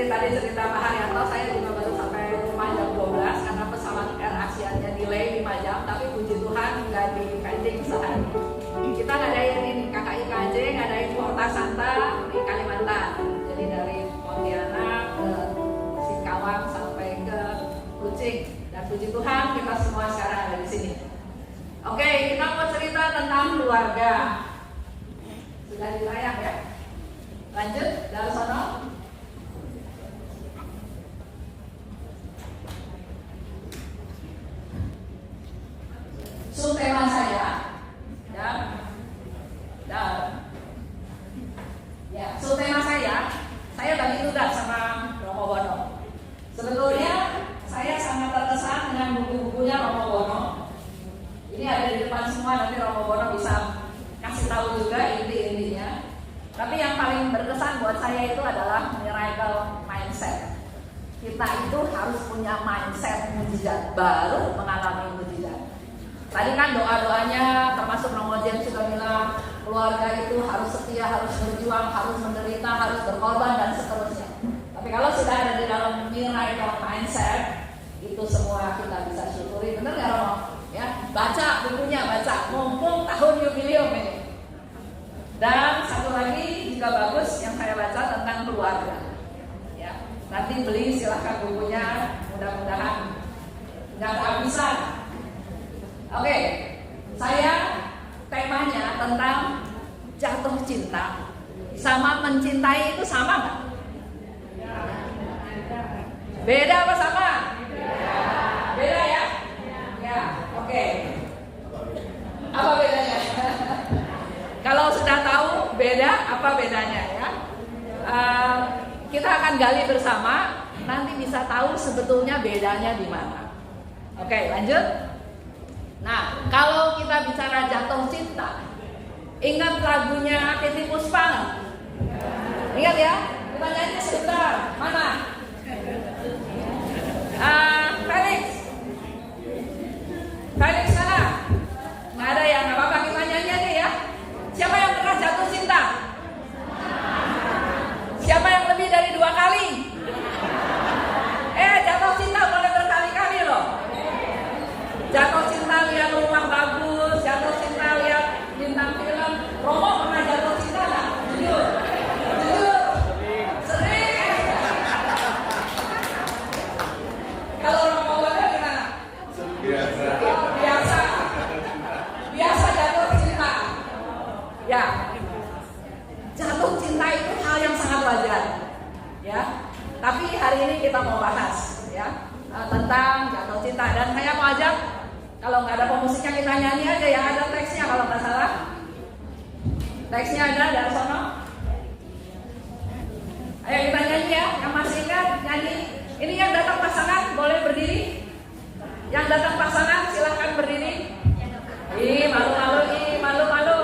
tadi cerita Pak Haryanto, saya juga baru sampai rumah jam 12 karena pesawat Air Asia-nya delay 5 jam, tapi puji Tuhan nggak di kancing sehari. Kita ngadain ini KKI KJ, ngadain Porta Santa di Kalimantan. Jadi dari Pontianak ke Singkawang sampai ke Kucing. Dan puji Tuhan kita semua sekarang ada di sini. Oke, kita mau cerita tentang keluarga. Sudah dilayang ya? Lanjut, dari sono. Subtema saya subtema saya bagi tugas sama Romo Bono. Sebetulnya saya sangat terkesan dengan buku-bukunya Romo Bono. Ini ada di depan semua, nanti Romo Bono bisa kasih tahu juga inti-intinya. Tapi yang paling berkesan buat saya itu adalah miracle mindset. Kita itu harus punya mindset mujizat, baru mengalami mujizat. Tadi kan doa-doanya termasuk Romo James juga bilang keluarga itu harus setia, harus berjuang, harus menderita, harus berkorban dan seterusnya. Tapi kalau sudah ada di dalam miracle mindset, itu semua kita bisa syukuri. Benar nggak Romo? Ya, baca bukunya, baca. Mumpung tahun jubileum ini. Dan satu lagi juga bagus yang saya baca tentang keluarga. Ya, nanti beli silahkan bukunya, mudah-mudahan nggak kehabisan. Oke, saya temanya tentang jatuh cinta sama mencintai itu sama nggak? Beda apa sama? Beda ya? Ya, oke. Apa bedanya? Kalau sudah tahu beda, apa bedanya ya? Kita akan gali bersama, nanti bisa tahu sebetulnya bedanya di mana. Oke, lanjut. Nah, kalau kita bicara jatuh cinta, ingat lagunya Titi Puspa nggak? Ingat ya? Kita nyanyi sebentar. Mana? Felix sana? Nggak ada ya? Nggak apa-apa, kita nyanyi aja ya. Siapa yang pernah jatuh cinta? Siapa yang lebih dari 2 kali? Jatuh cinta boleh berkali-kali loh. Jatuh cinta lihat rumah bagus, jatuh cinta lihat bintang film. Romo pernah jatuh cinta nggak? Jujur, sering. Kalau Romo Bono gimana? Biasa jatuh cinta. Ya, jatuh cinta itu hal yang sangat wajar. Ya, tapi hari ini kita mau bahas ya tentang jatuh cinta, dan saya mau ajak. Kalau nggak ada pemusiknya kita nyanyi aja ya, ada teksnya kalau nggak salah. Teksnya ada dari sono. Ayo kita nyanyi ya, yang masih ingat nyanyi. Ini yang datang pasangan boleh berdiri. Yang datang pasangan silahkan berdiri. Malu.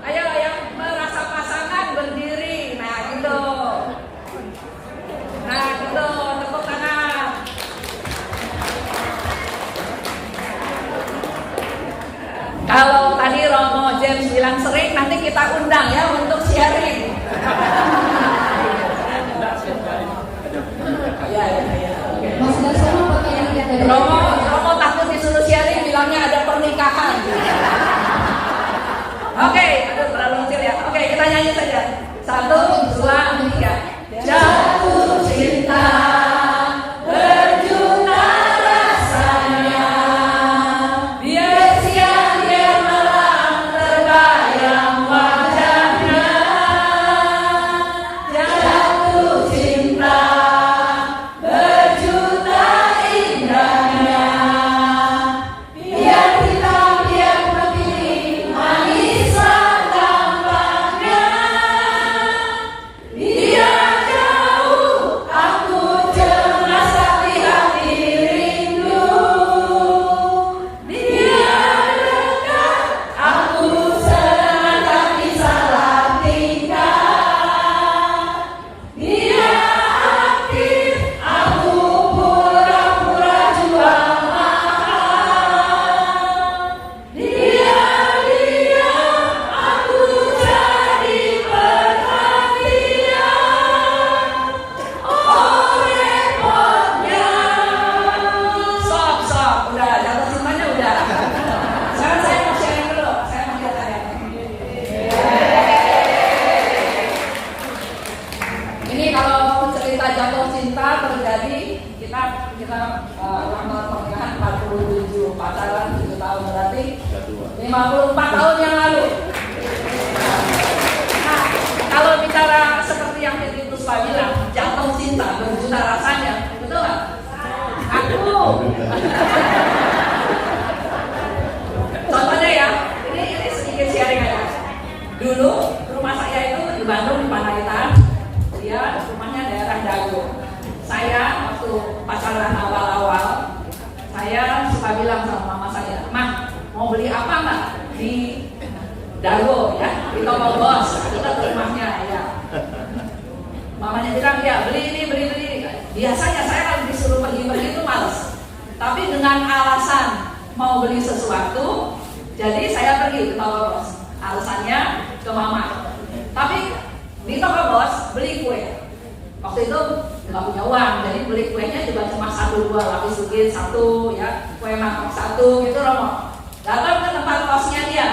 Ayo yang merasa pasangan berdiri. Nah gitu, tepuk tangan. Kalau tadi Romo James bilang sering, nanti kita undang ya untuk sharing. Ya. Romo takut disuruh sharing, bilangnya ada pernikahan. Oke, aduh terlalu kecil ya. Oke, kita nyanyi saja. 1, 2, 3. Jatuh cinta. Jatuh cinta berjuta indahnya. jatuh cinta terjadi kita lama pernikahan 47, pacaran 7 tahun, berarti 54 tahun yang lalu. Nah, kalau bicara seperti yang Titi Puspa bilang, jatuh cinta berjuta rasanya, betul nggak? Aku. Contohnya ya, ini sedikit sharing aja. Dulu rumah saya itu di Bandung, di Panaitan. Dia rumahnya daerah Dago. Saya waktu pacaran awal-awal, saya suka bilang sama mama saya, "Mah, mau beli apa nggak di Dago ya, di toko bos, kita ke rumahnya ya." Mamanya bilang, "Ya beli ini, beli." Biasanya saya kalau disuruh pergi-pergi itu males. Tapi dengan alasan mau beli sesuatu, jadi saya pergi ke toko bos. Alasannya ke mama. Tapi di toko bos beli kue. Waktu itu nggak punya uang, jadi beli kuenya juga cuma 1-2 lapis sugit 1 ya, kue mangkok 1 gitu loh. Datang ke tempat kosnya dia.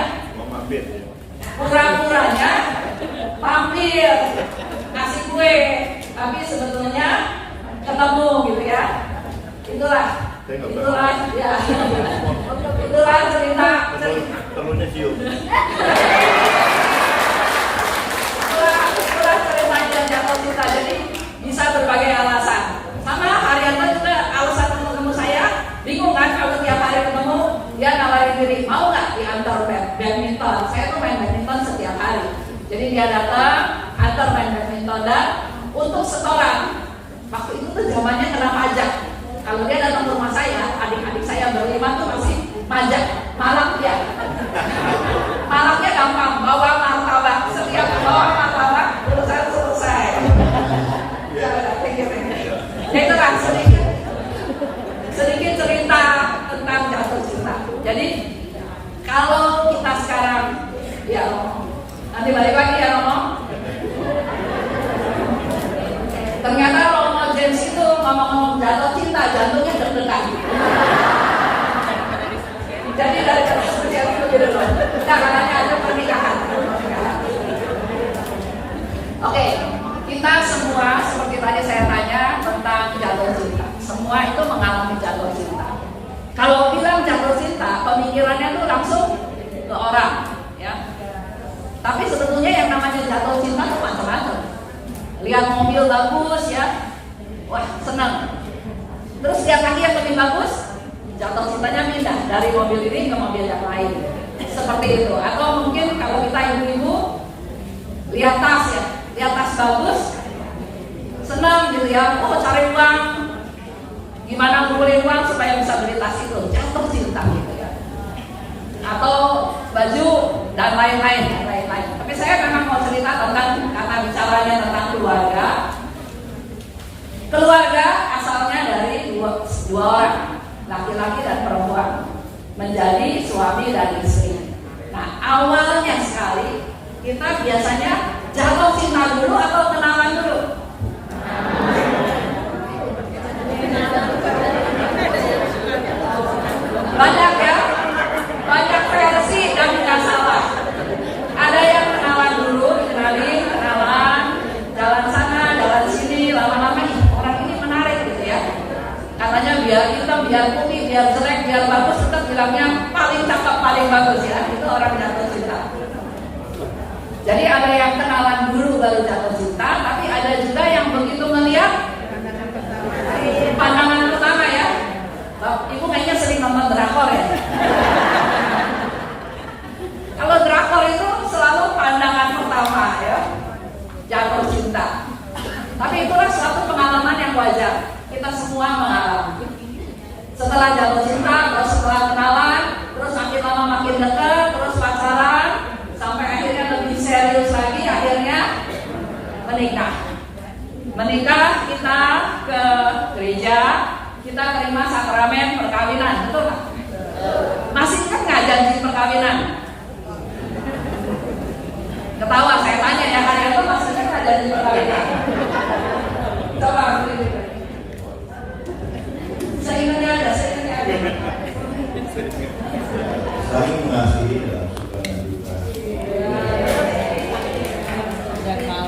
Pura-puranya mampir kasih kue, tapi sebetulnya ketemu gitu ya. Itulah ya. Itulah cerita. Telurnya cium. Itulah ceritanya jatuh cinta. Jadi bisa berbagai alasan. Sama Haryanto juga alasan ketemu saya bingung kan kalau tiap hari ketemu dia nawarin diri, mau nggak diantar badminton? Saya tuh main badminton setiap hari. Jadi dia datang antar main badminton dan untuk setoran. Waktu itu tuh zamannya kena pajak. Kalau dia datang ke rumah saya, adik-adik saya berlima tuh masih pajak malak ya. Malaknya gampang, bawa martabak. Setiap bawa martabak urusan selesai. Ya itu kan sedikit cerita tentang jatuh cinta. Jadi kalau kita sekarang ya nanti balik lagi ya Romo. Ternyata Romo James itu ngomong jatuh cinta, jantungnya deg-degan. Jadi dari kata seperti itu gitu loh. Nah, katanya ada pernikahan. Oke, kita semua seperti tadi saya tanya tentang jatuh cinta. Semua itu mengalami jatuh cinta. Kalau bilang jatuh cinta, pemikirannya tuh langsung ke orang, ya. Tapi sebetulnya yang namanya jatuh cinta tuh macam-macam. Lihat mobil bagus ya, wah senang. Terus lihat lagi yang lebih bagus, jatuh cintanya pindah dari mobil ini ke mobil yang lain. Seperti itu. Atau mungkin kalau kita ibu-ibu lihat tas ya, lihat tas bagus, senang gitu ya. Oh cari uang, gimana ngumpulin uang supaya bisa beli tas itu, jatuh cinta gitu ya. Atau baju dan lain-lain. Tapi saya memang mau cerita tentang, karena bicaranya tentang keluarga. Keluarga asalnya dari dua orang, laki-laki dan perempuan, menjadi suami dan istri. Nah awalnya sekali kita biasanya jatuh cinta dulu atau kenalan dulu? Banyak ya, banyak versi dan tidak salah. Ada yang kenalan dulu, kenalan, jalan sana, jalan sini, lama-lama orang ini menarik gitu ya. Katanya biar hitam, biar putih, biar jelek, biar bagus, tetap bilangnya paling cakep, paling bagus ya. Itu orang jatuh cinta. Jadi ada yang kenalan dulu baru jatuh cinta, tapi ada juga yang begitu melihat pandangan pertama ya. Ibu kayaknya sering nonton drakor ya. Kalau drakor itu selalu pandangan pertama ya, jatuh cinta. Tapi itulah suatu pengalaman yang wajar. Kita semua mengalami. Setelah jatuh cinta, terus setelah kenalan, terus makin lama makin dekat, terus pacaran, sampai akhirnya lebih serius lagi, akhirnya menikah. Menikah kita ke gereja, kita terima sakramen perkawinan, betul nggak? Masih kan nggak janji perkawinan? Ketawa saya tanya ya, kalian tuh masih kan nggak janji perkawinan? Coba seingatnya ada. Saling mengasihi dalam suka dan duka.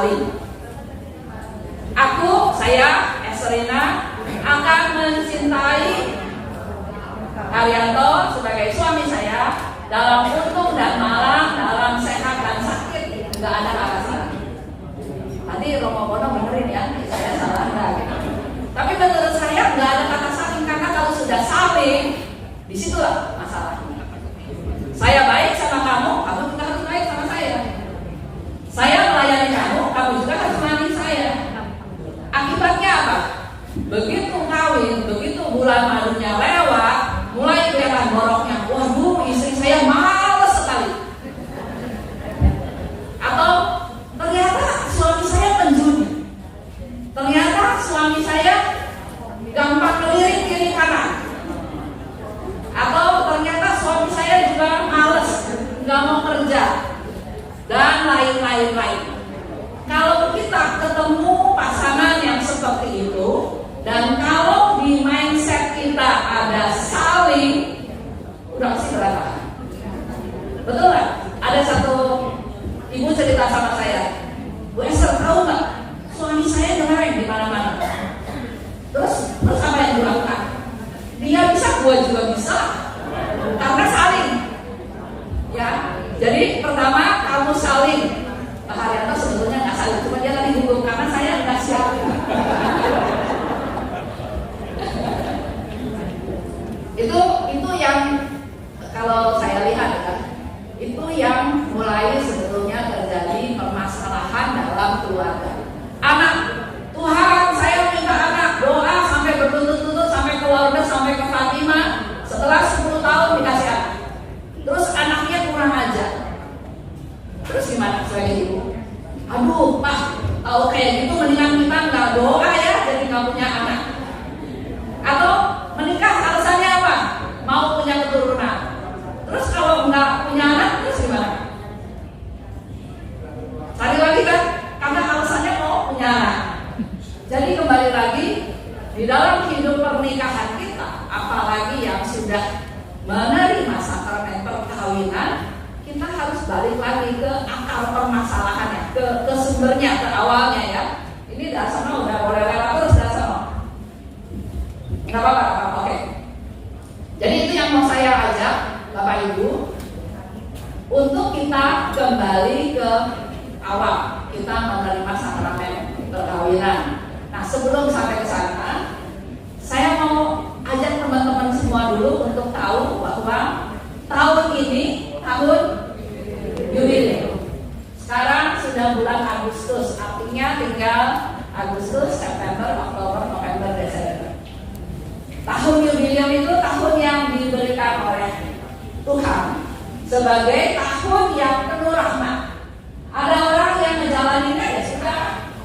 saling. Saya, Esrina, akan mencintai Haryanto sebagai suami saya dalam untung dan malang, dalam sehat dan sakit, nggak ada alasan. Nanti Romo Bono benerin ya, saya salah nggak gitu. Tapi menurut saya nggak ada kata saling, karena kalau sudah saling, disitulah masalahnya. Saya baik sama kamu, kamu juga harus baik sama saya. Saya melayani kamu, kamu juga harus melayani saya. Akibatnya apa? Begitu kawin, begitu bulan madunya lewat, mulai kelihatan boroknya. Waduh, istri saya malas sekali. Atau ternyata suami saya penjudi. Ternyata suami saya gampang kelirik kiri kanan. Atau ternyata suami saya juga malas, nggak mau kerja, dan lain-lain. Kalau kita ketemu pasangan yang seperti itu, dan kalau di mindset kita ada saling, udah pasti berantakan. Betul nggak? Ada satu ibu cerita sama saya, Bu Esther, tahu nggak? Suami saya dengerin di mana-mana. Terus apa yang dilakukan? Dia bisa, gua juga bisa, karena saling. Ya, jadi pertama kamu saling. Pak Haryanto sebetulnya nggak saling, cuma dia tadi gugup karena saya nggak siap. itu yang kalau saya lihat kan, itu yang mulai sebetulnya terjadi permasalahan dalam keluarga. Anak, Tuhan saya minta anak, doa sampai bertuntut-tuntut sampai ke Lourdes, sampai ke Fatimah, setelah 10 tahun dikasih anak. Terus anaknya kurang ajar. Terus gimana sebagai ibu? Aduh Pak, kalau kayak gitu mendingan kita nggak doa ya jadi nggak punya anak. Atau menikah alasannya apa? Mau punya keturunan. Terus kalau nggak punya anak, terus gimana? Sekali lagi kan, karena alasannya mau punya anak. Jadi kembali lagi, di dalam hidup pernikahan kita, apalagi yang sudah menerima sakramen perkawinan, kita harus balik lagi ke akar permasalahannya, ke sumbernya, ke awalnya ya. Ini dasarnya udah boleh lewat terus dasarnya. Nggak apa-apa, oke. Jadi itu yang mau saya ajak Bapak Ibu untuk kita kembali ke awal kita menerima sakramen perkawinan. Nah sebelum sampai ke sana, saya mau ajak teman-teman semua dulu untuk tahu bahwa tahun ini tahun yubileum. Sekarang sudah bulan Agustus, artinya tinggal Agustus, September, Oktober, November, Desember. Tahun yubileum itu tahun yang diberikan oleh Tuhan sebagai tahun yang penuh rahmat. Ada orang yang menjalaninya ya sudah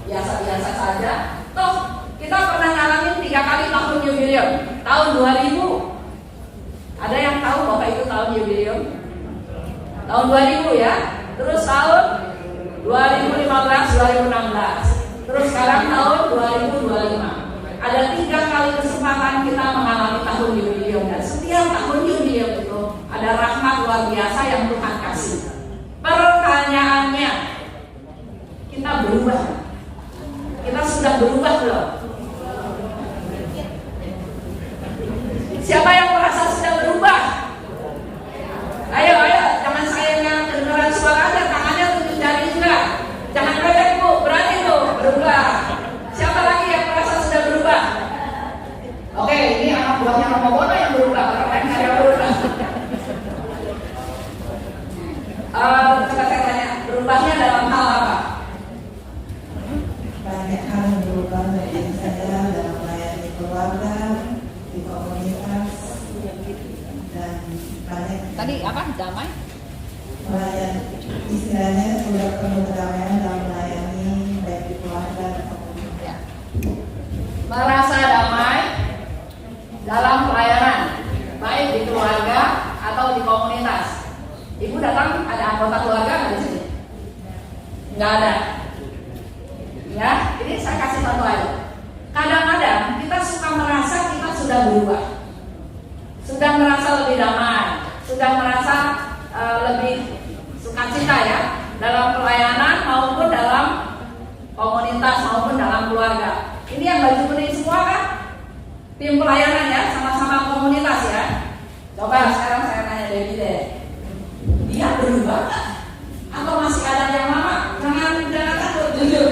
biasa-biasa saja. Toh kita pernah ngalamin 3 kali tahun yubileum. Tahun 2000, ada yang tahu bahwa itu tahun yubileum? Tahun 2000 ya. Terus tahun 2015, 2016. Terus sekarang tahun 2025. Ada 3 kali kesempatan kita mengalami tahun yubileum, dan setiap tahun yubileum itu ada rahmat luar biasa yang Tuhan kasih. Pertanyaannya, kita berubah? Kita sudah berubah belum? Siapa yang merasa sudah berubah? Ayo, jangan saya yang kedengaran suara aja, tangannya tunjuk jari juga. Jangan bebek Bu, berani Bu, berubah. Siapa lagi yang merasa sudah berubah? Oke, ini anak buahnya Romo Bono yang berubah, orang lain nggak ada yang berubah. Coba saya tanya, berubahnya dalam hal apa? Banyak hal yang berubah dari saya dalam melayani keluarga, di komunitas, dan banyak. Tadi apa? Damai? Melayani, istilahnya sudah penuh kedamaian dalam melayani baik di keluarga dan komunitas. Ya. Merasa damai dalam pelayanan, baik di keluarga atau di komunitas. Ibu datang, ada anggota keluarga nggak di sini? Nggak ada. Ya, ini saya kasih contoh aja. Kadang-kadang kita suka merasa kita sudah berubah, sudah merasa lebih damai, sudah merasa lebih sukacita ya dalam pelayanan maupun dalam dalam keluarga. Ini yang baju kuning semua kan tim pelayanan ya, sama-sama komunitas ya. Coba sekarang saya tanya Debbie deh, dia berubah nggak? Atau masih ada yang lama? Jangan takut, jujur.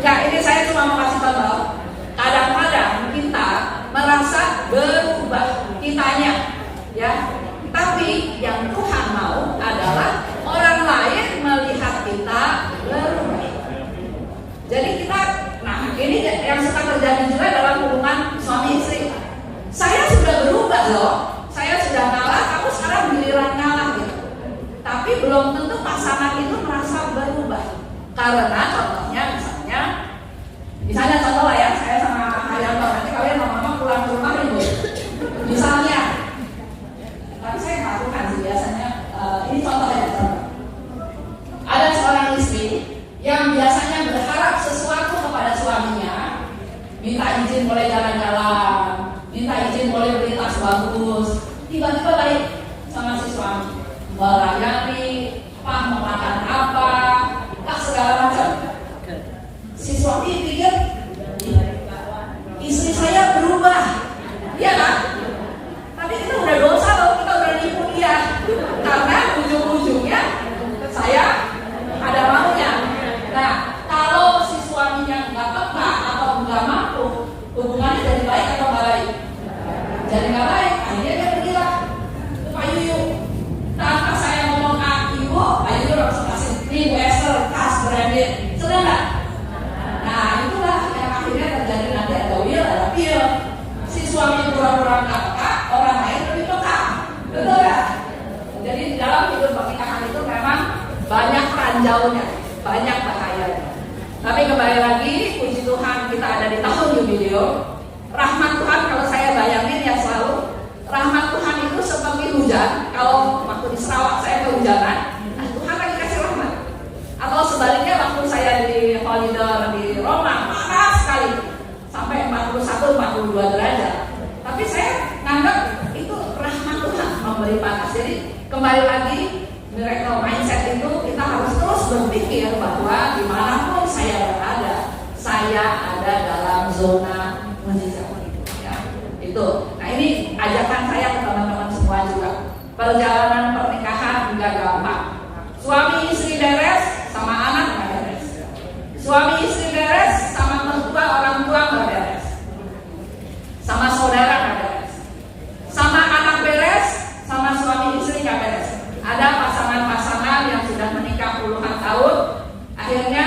Nah, ini saya cuma mau kasih contoh. Kadang-kadang kita merasa berubah kitanya, ya. Tapi yang Tuhan mau adalah orang lain melihat kita berubah. Jadi kita, nah ini yang suka terjadi juga dalam hubungan suami istri. Saya sudah berubah loh, saya sudah ngalah, kamu sekarang giliran ngalah gitu. Tapi belum tentu pasangan itu merasa berubah. Karena contohnya misalnya contoh lah ya, saya sama Hayanto, nanti kalian mama pulang ke rumah ribut. Misalnya, tapi saya lakukan sih biasanya, ini contoh ya, ada seorang istri yang biasanya berharap sesuatu kepada suaminya, minta izin boleh jalan-jalan, minta izin boleh beli tas bagus, tiba-tiba baik sama si suami, melayani, mau makan apa, segala macam. Si suami pikir istri saya berubah, iya kan? Tapi itu udah dosa loh, kita udah nipu dia. Karena ujung-ujungnya saya ada maunya. Nah, kalau si suaminya nggak peka atau nggak mampu, hubungannya jadi baik atau nggak baik? Jadi nggak baik. Akhirnya dia pergilah ke Pak Yuyu. Tanpa saya ngomong ke Ibu, Pak Yuyu langsung kasih nih Wester, tas branded. Sudah nggak? Nah, itulah yang akhirnya terjadi nanti ada will, ada feel. Si suami pura-pura nggak peka, orang lain lebih peka. Betul ya? Jadi dalam hidup pernikahan itu memang banyak ranjaunya, banyak bahayanya. Tapi kembali lagi, puji Tuhan kita ada di tahun jubileo. Rahmat Tuhan kalau saya bayangin ya selalu, rahmat Tuhan itu seperti hujan. Kalau waktu di Sarawak saya kehujanan, nah Tuhan lagi kasih rahmat. Atau sebaliknya waktu saya di Holiday di Roma, panas sekali sampai 41-42 derajat. Tapi saya nganggap itu rahmat Tuhan memberi panas. Jadi kembali lagi miracle mindset itu kita harus terus berpikir bahwa dimanapun saya berada, saya ada dalam zona mujizat. Ya, itu. Nah ini ajakan saya ke teman-teman semua juga. Perjalanan pernikahan nggak gampang. Suami istri beres, sama anak nggak beres. Suami istri beres, sama mertua orang tua nggak beres. Sama saudara nggak beres. Sama anak beres, sama suami istri nggak beres. Ada pasangan-pasangan yang sudah menikah puluhan tahun, akhirnya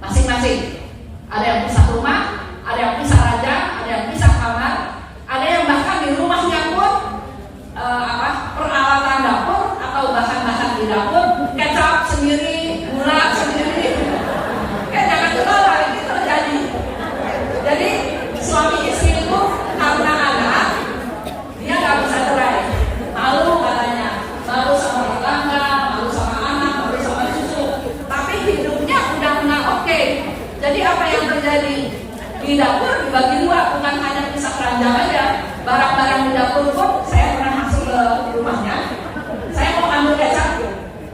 masing-masing. Ada yang pisah rumah, ada yang pisah raja, ada yang pisah kamar, ada yang bahkan di rumahnya pun peralatan dapur atau bahan-bahan di dapur, kecap sendiri, gula sendiri. Jangan ketawa, ini terjadi. Jadi suami istri itu karena anak, dia nggak bisa cerai, malu katanya, malu sama tetangga, malu sama anak, malu sama cucu. Tapi hidupnya udah nggak oke. Jadi apa yang terjadi? Di dapur dibagi dua, bukan hanya pisah ranjang aja. Barang-barang di dapur pun saya pernah masuk ke rumahnya. Saya mau ambil kecap,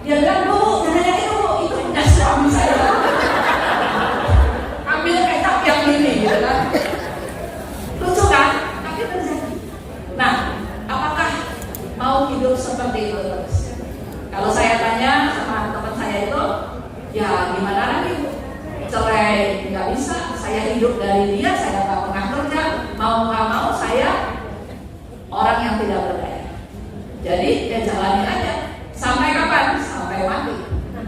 dia bilang bu, jangan yang itu punya suami saya. Ambil kecap yang ini, gitu kan? Lucu kan? Tapi terjadi. Nah, apakah mau hidup seperti itu terus? Kalau saya tanya sama teman saya itu, ya gimana lagi bu? Cerai nggak bisa. Saya hidup dari dia, saya nggak pernah kerja. Mau nggak mau saya orang yang tidak berdaya. Jadi ya jalani aja. Sampai kapan? Sampai mati.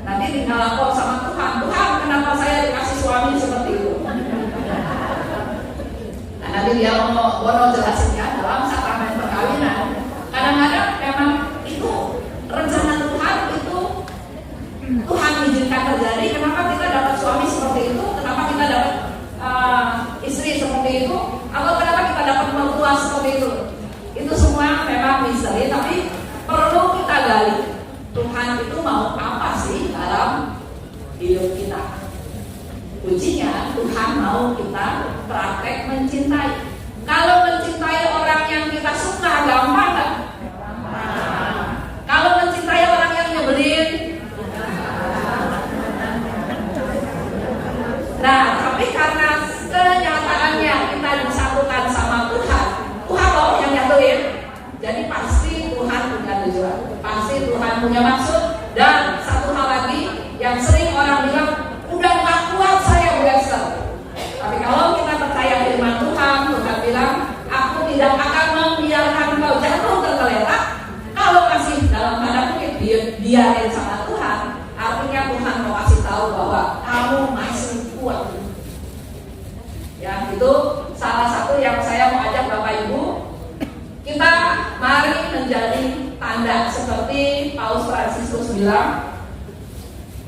Nanti tinggal lapor sama Tuhan. Tuhan, kenapa saya dikasih suami seperti itu? Nah, nanti dia mau jelasinnya dalam sakramen perkawinan. Kadang-kadang memang itu rencana Tuhan itu Tuhan izinkan terjadi. Kenapa kita dapat suami seperti itu? Kenapa kita dapat istri seperti itu? Atau kenapa kita dapat mertua seperti itu? Itu semua memang misteri, tapi perlu kita gali. Tuhan itu mau apa sih dalam hidup kita? Kuncinya Tuhan mau kita praktek mencintai. Kalau mencintai punya maksud. Dan satu hal lagi yang sering orang bilang, udah gak kuat saya Bu Esther. Tapi kalau kita percaya firman Tuhan, Tuhan bilang, aku tidak akan membiarkan kau jatuh tergeletak. Kalau masih dalam tanda kutip biarin sama Tuhan, artinya Tuhan mau kasih tahu bahwa kamu masih kuat. Ya, itu salah satu yang saya mau ajak Bapak Ibu. Kita mari menjadi tanda seperti Paus Fransiskus bilang.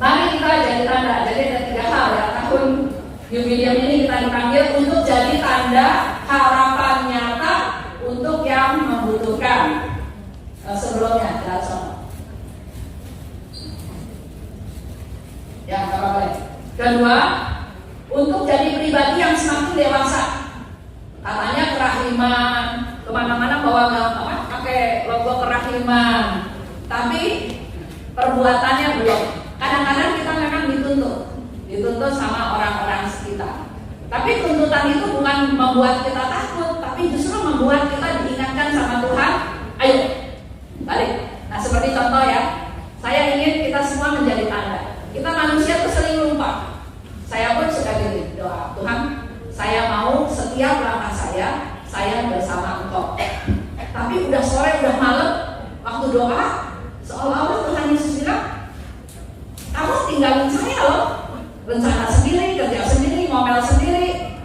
Mari kita jadi tanda. Jadi ada 3 hal ya. Tahun jubileum ini kita dipanggil untuk jadi tanda harapan nyata untuk yang membutuhkan. Sebelumnya, ya, apa-apa. Kedua, untuk jadi pribadi yang semakin dewasa. Katanya kerahiman, kemana-mana bawa pakai logo kerahiman, tapi perbuatannya belum. Kadang-kadang kita memang dituntut sama orang-orang sekitar. Tapi tuntutan itu bukan membuat kita takut, tapi justru membuat kita diingatkan sama Tuhan. Ayo, balik. Nah, seperti contoh ya, saya ingin kita semua menjadi tanda. Kita manusia tuh sering lupa. Saya pun suka gini, doa, Tuhan, saya mau setiap langkah saya bersama Engkau. Tapi udah sore, udah malam, waktu doa, seolah-olah Tuhan Yesus bilang, kamu tinggalin saya loh, rencana sendiri, kerja sendiri, ngomel sendiri.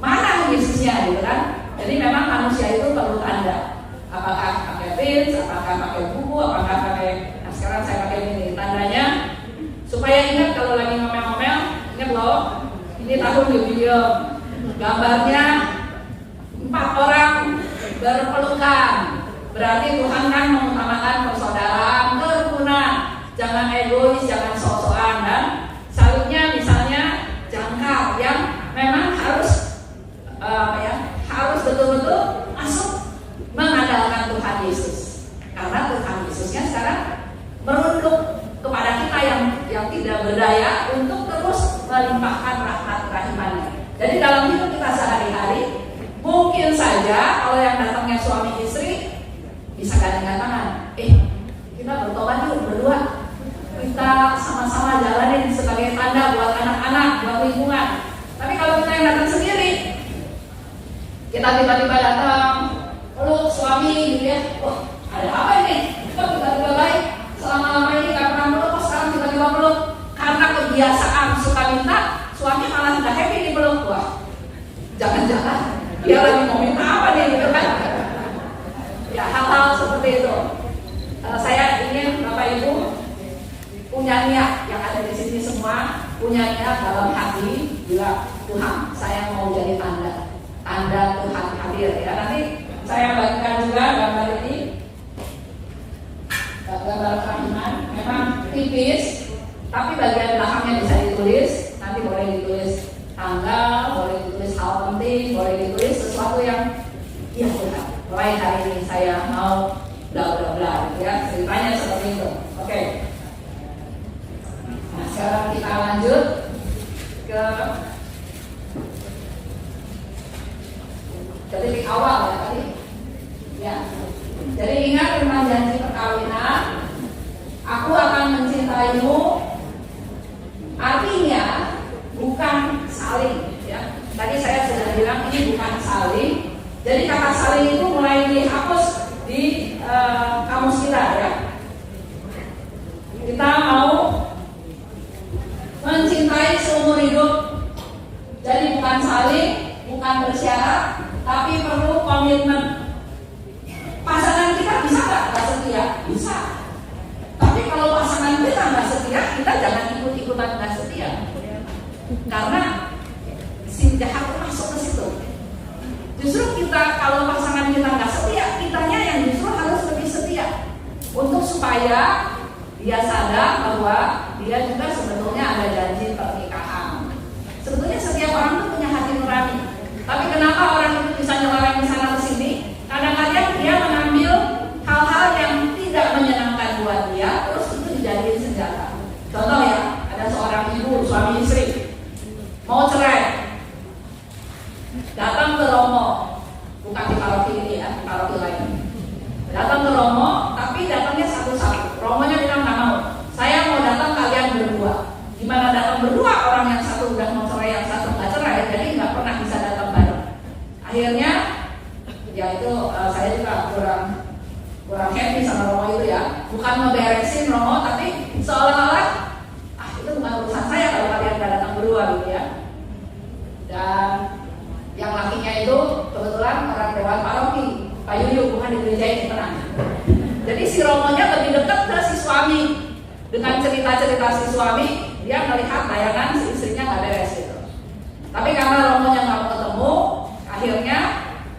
Mana Yesusnya gitu kan? Jadi memang manusia itu perlu tanda. Apakah pakai pins, apakah pakai buku, apakah pakai, nah sekarang saya pakai ini tandanya supaya ingat kalau lagi ngomel-ngomel, ingat loh, ini tahun jubileum. Gambarnya 4 orang berpelukan. Berarti Tuhan kan mengutamakan persaudaraan, kerukunan. Jangan egois, jangan sok-sokan. Dan salibnya misalnya jangkar yang memang harus harus betul-betul masuk mengandalkan Tuhan Yesus. Karena Tuhan Yesusnya sekarang merunduk kepada kita yang tidak berdaya untuk terus melimpahkan rahmat kerahimannya. Jadi dalam hidup kita sehari-hari, mungkin saja kalau yang datangnya suami istri bisa gandeng tangan. Kita bertobat yuk berdua. Kita sama-sama jalanin sebagai tanda buat anak-anak, buat lingkungan. Tapi kalau kita yang datang sendiri, kita tiba-tiba datang, peluk suami gitu ya. Wah, ada apa ini? Kok tiba-tiba baik? Selama-lama ini gak pernah peluk, kok sekarang tiba-tiba peluk? Karena kebiasaan suka minta, suami malah tidak happy dipeluk. Wah, jangan-jangan dia lagi mau minta apa nih gitu kan? Ya, hal-hal seperti itu. Saya ingin Bapak Ibu punya niat yang ada di sini semua, punya niat dalam hati, bila Tuhan saya mau jadi tanda Tuhan hadir ya. Nanti saya bagikan juga gambar ini, gambar kerahiman, memang tipis, tapi bagian belakangnya bisa ditulis. Nanti boleh ditulis tanggal, boleh ditulis hal penting, boleh ditulis sesuatu yang ya Tuhan, mulai hari ini saya mau bla bla bla ya, ceritanya seperti itu. Oke. Nah, sekarang kita lanjut ke titik awal ya tadi. Ya. Jadi ingat tentang janji perkawinan. Aku akan mencintaimu. Artinya bukan saling ya. Tadi saya sudah bilang ini bukan saling. Jadi kata saling itu mulai dihapus di kamus kita ya. Kita mau mencintai seumur hidup. Jadi bukan saling, bukan bersyarat, tapi perlu komitmen. Pasangan kita bisa nggak setia? Bisa. Tapi kalau pasangan kita nggak setia, kita jangan ikut-ikutan nggak setia. Karena si jahat masuk ke situ. Justru kita kalau pasangan kita nggak setia, kitanya yang justru harus lebih setia untuk supaya dia sadar bahwa dia juga sebetulnya ada janji pernikahan. Sebetulnya setiap orang itu punya hati nurani. Tapi kenapa orang itu bisa nyeleweng ke sana ke sini? Kadang-kadang dia mengambil hal-hal yang tidak menyenangkan buat dia, terus itu dijadiin senjata. Contoh ya, ada seorang ibu, suami istri mau cerai. Datang ke Romo, bukan di paroki ini ya, di paroki lain. Datang ke Romo, tapi datangnya satu-satu. Romonya datang berdua, orang yang satu udah mau cerai, yang satu nggak cerai, jadi nggak pernah bisa datang bareng. Akhirnya, ya itu saya juga kurang happy sama Romo itu ya. Bukan ngeberesin Romo, tapi seolah-olah itu bukan urusan saya kalau kalian nggak datang berdua gitu ya. Dan yang lakinya itu kebetulan orang Dewan Paroki, Pak Yuyu, bukan di gereja ini, tenang. Jadi si Romonya lebih dekat ke si suami. Dengan cerita-cerita si suami, dia melihat tayangan si istrinya nggak beres gitu. Tapi karena Romonya nggak mau ketemu, akhirnya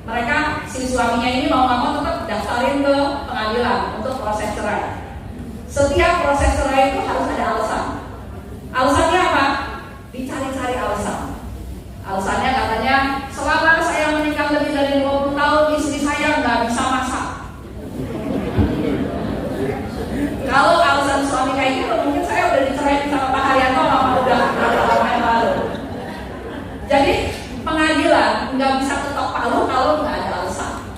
mereka, si suaminya ini mau nggak mau tetap daftarin ke pengadilan untuk proses cerai. Setiap proses cerai itu harus ada alasan. Alasannya apa? Dicari-cari alasan. Alasannya katanya, selama saya menikah lebih dari 20 tahun, istri saya nggak bisa masak. Kalau alasan suami kayak gitu, mungkin saya udah dicerai sama Pak Haryanto udah berapa lama yang lalu. Jadi pengadilan nggak bisa ketok palu kalau nggak ada alasan.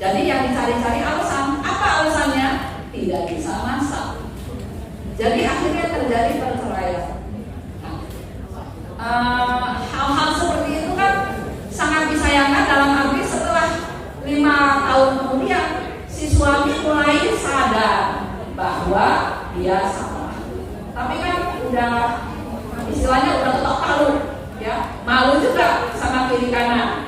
Jadi yang dicari-cari alasan. Apa alasannya? Tidak bisa masak. Jadi akhirnya terjadi perceraian. Hal-hal seperti itu kan sangat disayangkan dalam arti setelah 5 tahun kemudian si suami mulai sadar bahwa dia salah. Tapi kan udah istilahnya udah ketok palu, ya, malu juga sama kiri kanan.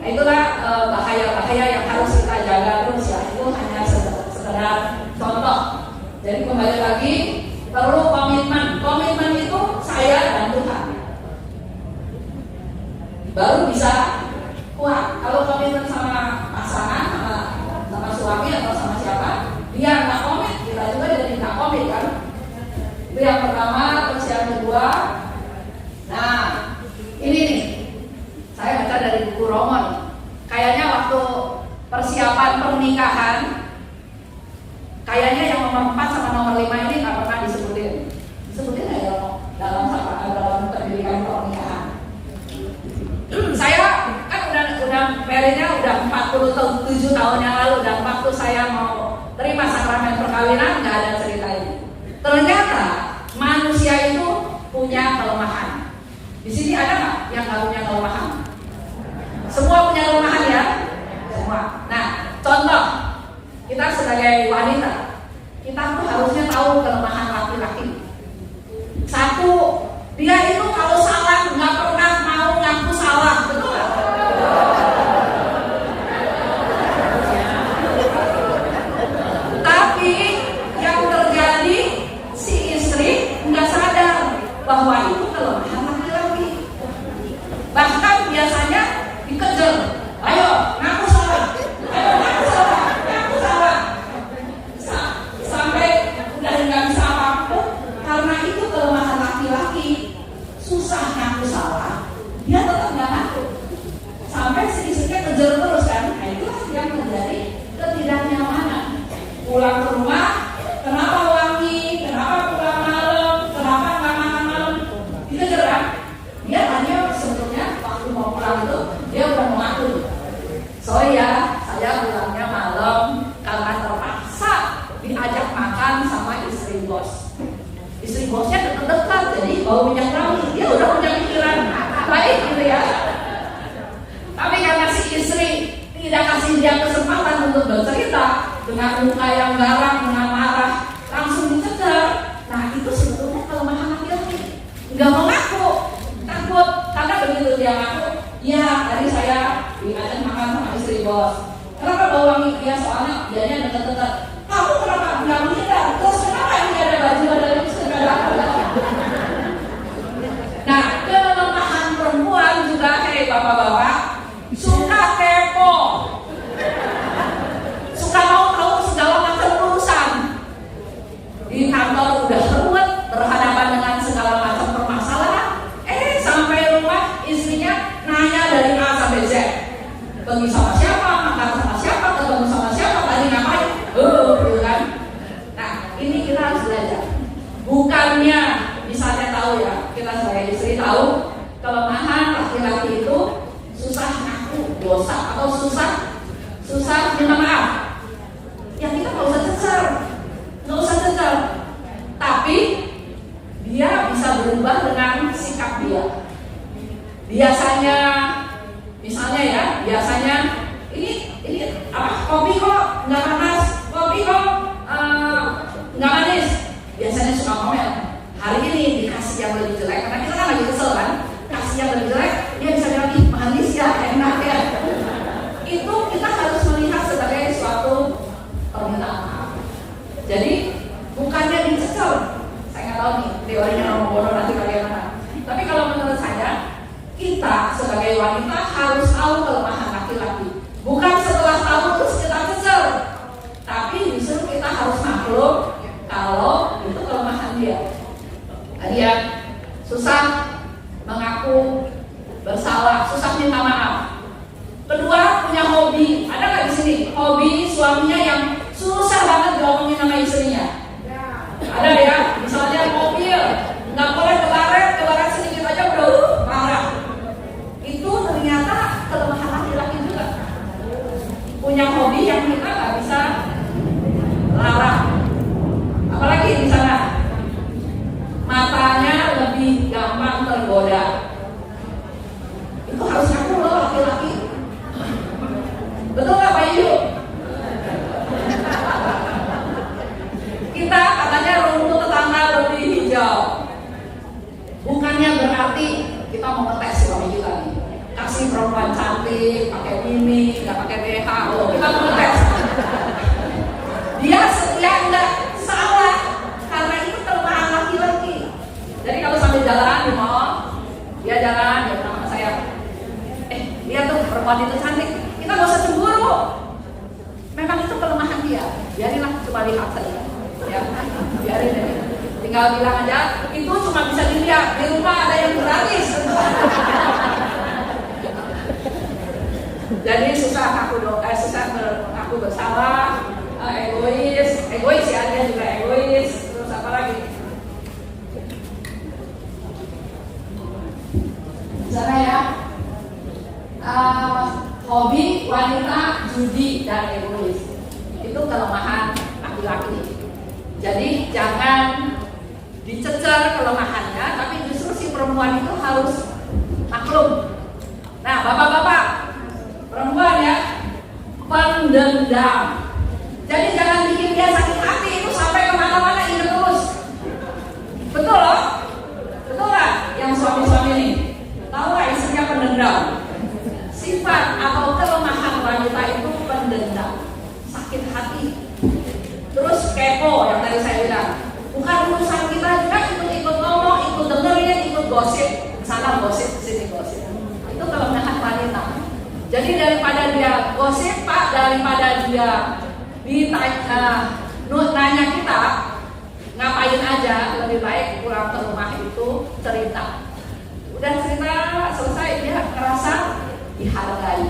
Nah, itulah bahaya-bahaya yang harus kita jaga terus ya. Itu hanya sekedar contoh. Jadi kembali lagi perlu komitmen. Komitmen itu saya dan Tuhan. Baru bisa kuat. Kalau komitmen sama pasangan, sama suami atau sama siapa, dia nggak komit, kita juga jadi nggak komit kan. Itu yang pertama. Terus yang kedua, nah ini nih, saya baca dari buku Romo nih. Kayaknya waktu persiapan pernikahan, kayaknya yang nomor 4 sama nomor 5 ini nggak pernah disebutin. Disebutin nggak ya dalam pendidikan pernikahan? Saya kan udah married-nya udah 47 tahun yang lalu, dan waktu saya mau terima sakramen perkawinan nggak ada cerita ini. Ternyata manusia itu punya kelemahan. Di sini ada nggak yang nggak punya kelemahan? Semua punya kelemahan ya? Semua. Nah, contoh, kita sebagai wanita, kita tuh harusnya tahu kelemahan laki-laki. Satu, dia itu kalau salah nggak pernah mau ngaku salah, betul nggak? Tapi yang terjadi, si istri nggak sadar bahwa itu kelemahan laki-laki. Bahkan biasanya dikejar, ayo ngaku salah, ayo ngaku salah, ngaku salah, sampai udah nggak bisa apa-apa. Karena itu kelemahan laki-laki, susah ngaku salah, dia tetap nggak ngaku, sampai si istrinya kejar terus kan. Nah itulah yang terjadi ketidaknyamanan. Pulang ke rumah, kenapa wangi, kenapa pulang malam, kenapa nggak makan malam, dikejar kan. Dia hanya sebetulnya waktu mau pulang itu dia udah mau ngaku, sorry ya, saya pulangnya malam karena terpaksa diajak makan sama istri bos. Istri bosnya dekat-dekat, jadi bau minyak wangi, dia udah punya pikiran baik gitu ya. Tapi karena si istri tidak kasih dia kesempatan untuk bercerita, dengan muka yang garang, dengan marah, langsung dikejar. Nah itu sebetulnya kelemahan laki-laki, nggak mau ngaku, takut. Karena begitu dia ngaku, ya tadi saya diajak makan sama istri bos. Kenapa bau wangi? Ya soalnya dianya dekat-dekat. Kamu kenapa nggak menghindar? Terus kenapa ini ada baju ada lipstick ada apa? Nah kelemahan perempuan juga, hei bapak-bapak, suka kepo, suka mau tahu segala macam urusan. Di kantor udah ruwet, berhadapan dengan segala macam permasalahan. Sampai rumah istrinya nanya dari A sampai Z. Pergi sama siapa, makan sama siapa, ketemu sama siapa, tadi ngapain? Gitu kan. Nah ini kita harus belajar. Bukannya misalnya tahu ya, kita sebagai istri tahu kelemahan laki-laki itu susah ngaku dosa atau susah minta maaf. Ya kita nggak usah cecer. Tapi dia bisa berubah dengan biasanya, misalnya ya, biasanya ini apa? Kopi kok nggak panas, kopi kok nggak manis. Biasanya suka ngomel. Hari ini dikasih yang lebih jelek, karena kita kan lagi kesel kan, kasih yang lebih jelek, dia bisa bilang, ih manis ya, enak ya. Itu kita harus melihat sebagai suatu permintaan maaf. Jadi bukannya dicecer, saya nggak tahu nih teorinya Romo Bono nanti bagaimana. Tapi kalau menurut saya, kita sebagai wanita harus tahu kelemahan laki-laki. Bukan setelah tahu terus kita cecer, tapi justru kita harus maklum kalau itu kelemahan dia. Dia susah mengaku bersalah, susah minta maaf. Kedua, punya hobi. Ada nggak di sini hobi suaminya yang susah banget diomongin sama istrinya? Ada ya, misalnya mobil nggak boleh kebaret sedikit aja udah marah. Itu ternyata kelemahan laki-laki juga. Punya hobi yang kita nggak bisa larang. Apalagi di sana, matanya lebih gampang tergoda. Itu harus ngaku loh laki-laki. Betul nggak Pak Yu? Kita katanya rumput tetangga lebih hijau. Bukannya berarti kita mau ngetes suami kita nih. Kasih perempuan cantik, pakai mini, nggak pakai BH. Oh, kita mau ngetes. Dia setia enggak? Salah. Karena itu kelemahan laki-laki. Jadi kalau sambil jalan di mall, dia jalan, dia bilang sama saya, lihat tuh perempuan itu cantik. Kita gak usah cemburu. Memang itu kelemahan dia. Biarinlah, cuma lihat saja. Ya, biarin aja. Tinggal bilang aja, itu cuma bisa dilihat. Di rumah ada yang gratis. Jadi susah aku bersalah, egois ya, dia juga egois. Terus apa lagi? Misalnya ya, hobi wanita judi dan egois. Itu kelemahan laki-laki. Jadi jangan dicecer kelemahannya, tapi justru si perempuan itu harus maklum. Nah, bapak-bapak, perempuan ya, pendendam. Jadi jangan bikin dia sakit hati, itu sampai kemana-mana ingat terus. Betul loh? Betul nggak? Yang suami-suami ini tahu nggak istrinya pendendam? Sifat atau kelemahan wanita itu pendendam, sakit hati, terus kepo yang tadi saya bilang. Bukan urusan kita juga ikut ngomong, ikut dengerin, ikut gosip. Sana gosip, sini gosip. Itu kelemahan wanita. Jadi daripada dia gosip Pak, daripada dia nanya kita ngapain aja, lebih baik pulang ke rumah itu cerita. Udah cerita selesai, dia ngerasa dihargai.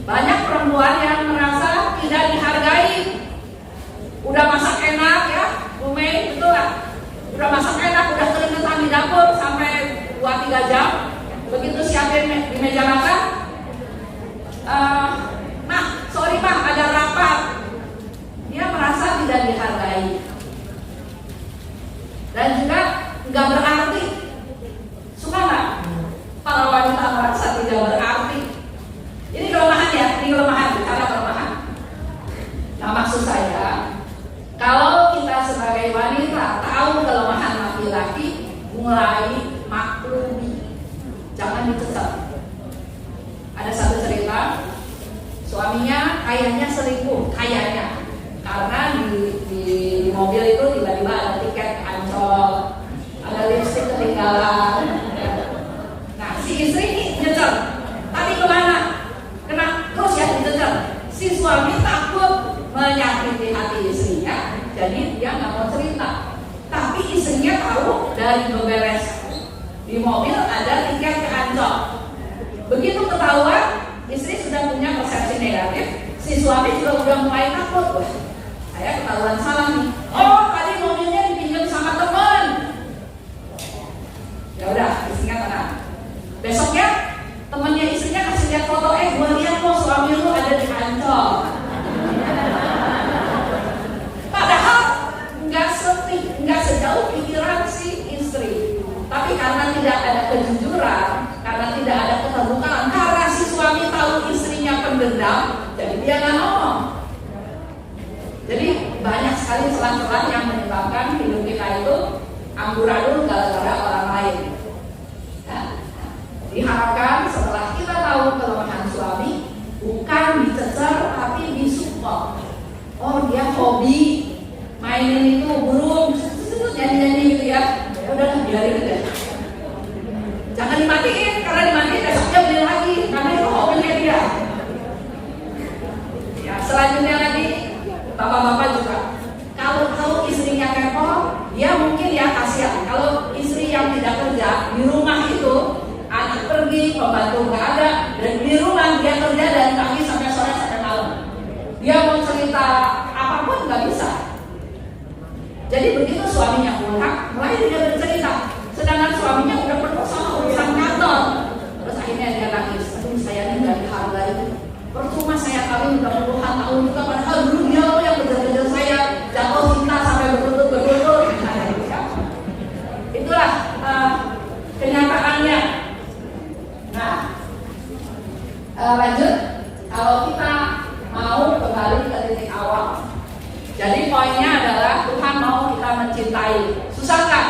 Banyak perempuan yang merasa tidak dihargai. Udah masak enak ya, Bu Mei, betul lah. Udah masak enak, udah keringetan di dapur sampai 2-3 jam. Begitu siapin di meja makan, sorry Pak, ada rapat. Dia merasa tidak dihargai. Dan juga nggak berarti. Suka nggak? Kalau wanita merasa tidak berarti. Ini kelemahan ya, ini kelemahan, bicara kelemahan. Nah, maksud saya, kalau kita sebagai wanita tahu kelemahan laki-laki, mulai maklumi, jangan dicecer. Ada satu cerita, suaminya kayaknya selingkuh, kayaknya karena di mobil itu tiba-tiba ada tiket Ancol, ada lipstik ketinggalan. Nah, si istri ini nyecer, tadi kemana? Terus ya dicecer. Si suami takut menyakiti hati istrinya, jadi dia nggak mau cerita. Tapi istrinya tahu dari beberes di mobil ada tiket ke Ancol. Begitu ketahuan, istri sudah punya persepsi negatif. Si suami juga udah mulai takut. Wah, saya ketahuan salah nih. Oh, tadi mobilnya dipinjam sama teman. Ya udah, istrinya tenang. Besoknya temannya istrinya kasih lihat foto, gua lihat kok suami lu ada di Ancol. Padahal nggak sejauh pikiran si istri. Tapi karena tidak ada kejujuran, karena tidak dendam, jadi dia nggak ngomong. Jadi banyak sekali celah-celah yang menyebabkan hidup kita itu amburadul gara-gara orang lain. Nah, diharapkan setelah kita tahu kelemahan suami, bukan dicecer tapi disupport. Oh, dia hobi mainin itu burung, nyanyi-nyanyi gitu ya. Ya udah, biarin aja. Jangan dimatiin, karena dimatiin besoknya beli lagi, karena itu hobinya dia. Ya, selanjutnya lagi, bapak-bapak juga, kalau tahu istrinya kepo, dia mungkin ya kasihan. Kalau istri yang tidak kerja di rumah itu, anak pergi, pembantu nggak ada, dan di rumah dia kerja dari pagi sampai sore sampai malam. Dia mau cerita apapun nggak bisa. Jadi begitu suaminya pulang, mulai dia bercerita, sedangkan suaminya udah penuh sama urusan kantor. Terus akhirnya dia nangis, aduh saya nggak dihargai. Percuma saya kawin udah puluhan tahun juga, padahal dulu dia yang kejar-kejar saya, jatuh cinta sampai berlutut. Itulah kenyataannya. Nah, lanjut, kalau kita mau kembali ke titik awal. Jadi poinnya adalah Tuhan mau kita mencintai. Susah kan?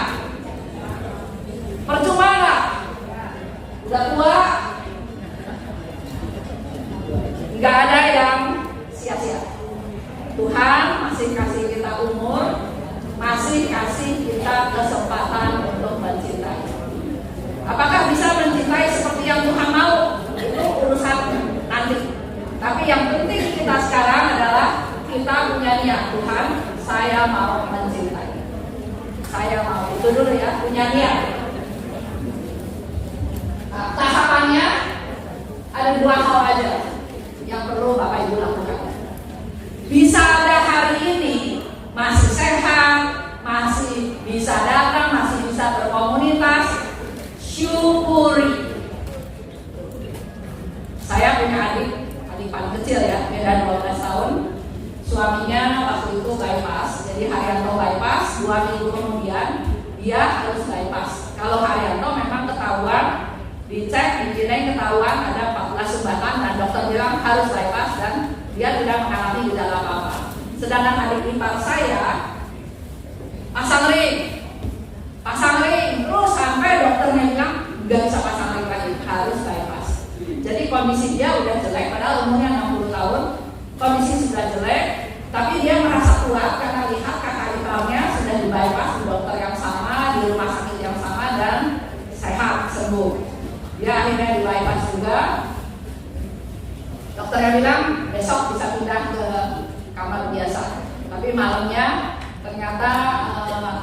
Percuma nggak? Udah tua, nggak ada yang sia-sia. Tuhan masih kasih kita umur, masih kasih kita kesempatan untuk mencintai. Apakah bisa mencintai seperti yang Tuhan mau? Itu urusan nanti. Tapi yang penting kita sekarang adalah kita punya niat, Tuhan, saya mau mencintai. Saya mau, itu dulu ya, punya niat. Nah, tahapannya ada 2 hal aja yang perlu Bapak Ibu lakukan. Bisa ada hari ini masih sehat, masih bisa datang, masih bisa berkomunitas, syukuri. Saya punya adik paling kecil ya, beda 12 tahun. Suaminya waktu itu bypass, jadi Haryanto bypass, 2 minggu kemudian dia harus bypass. Kalau Haryanto memang ketahuan, dicek, dikirim ketahuan ada 14 sumbatan dan dokter bilang harus bypass dan dia tidak mengalami gejala apa-apa. Sedangkan adik ipar saya pasang ring, terus sampai dokternya bilang nggak bisa pasang ring lagi, harus bypass. Jadi kondisi dia udah jelek, padahal umurnya 60 tahun. Kondisi sudah jelek, tapi dia merasa kuat karena lihat kakak iparnya sudah di bypass di dokter yang sama, di rumah sakit yang sama dan sehat, sembuh. Dia akhirnya di bypass juga. Dokternya bilang besok bisa pindah ke kamar biasa, tapi malamnya ternyata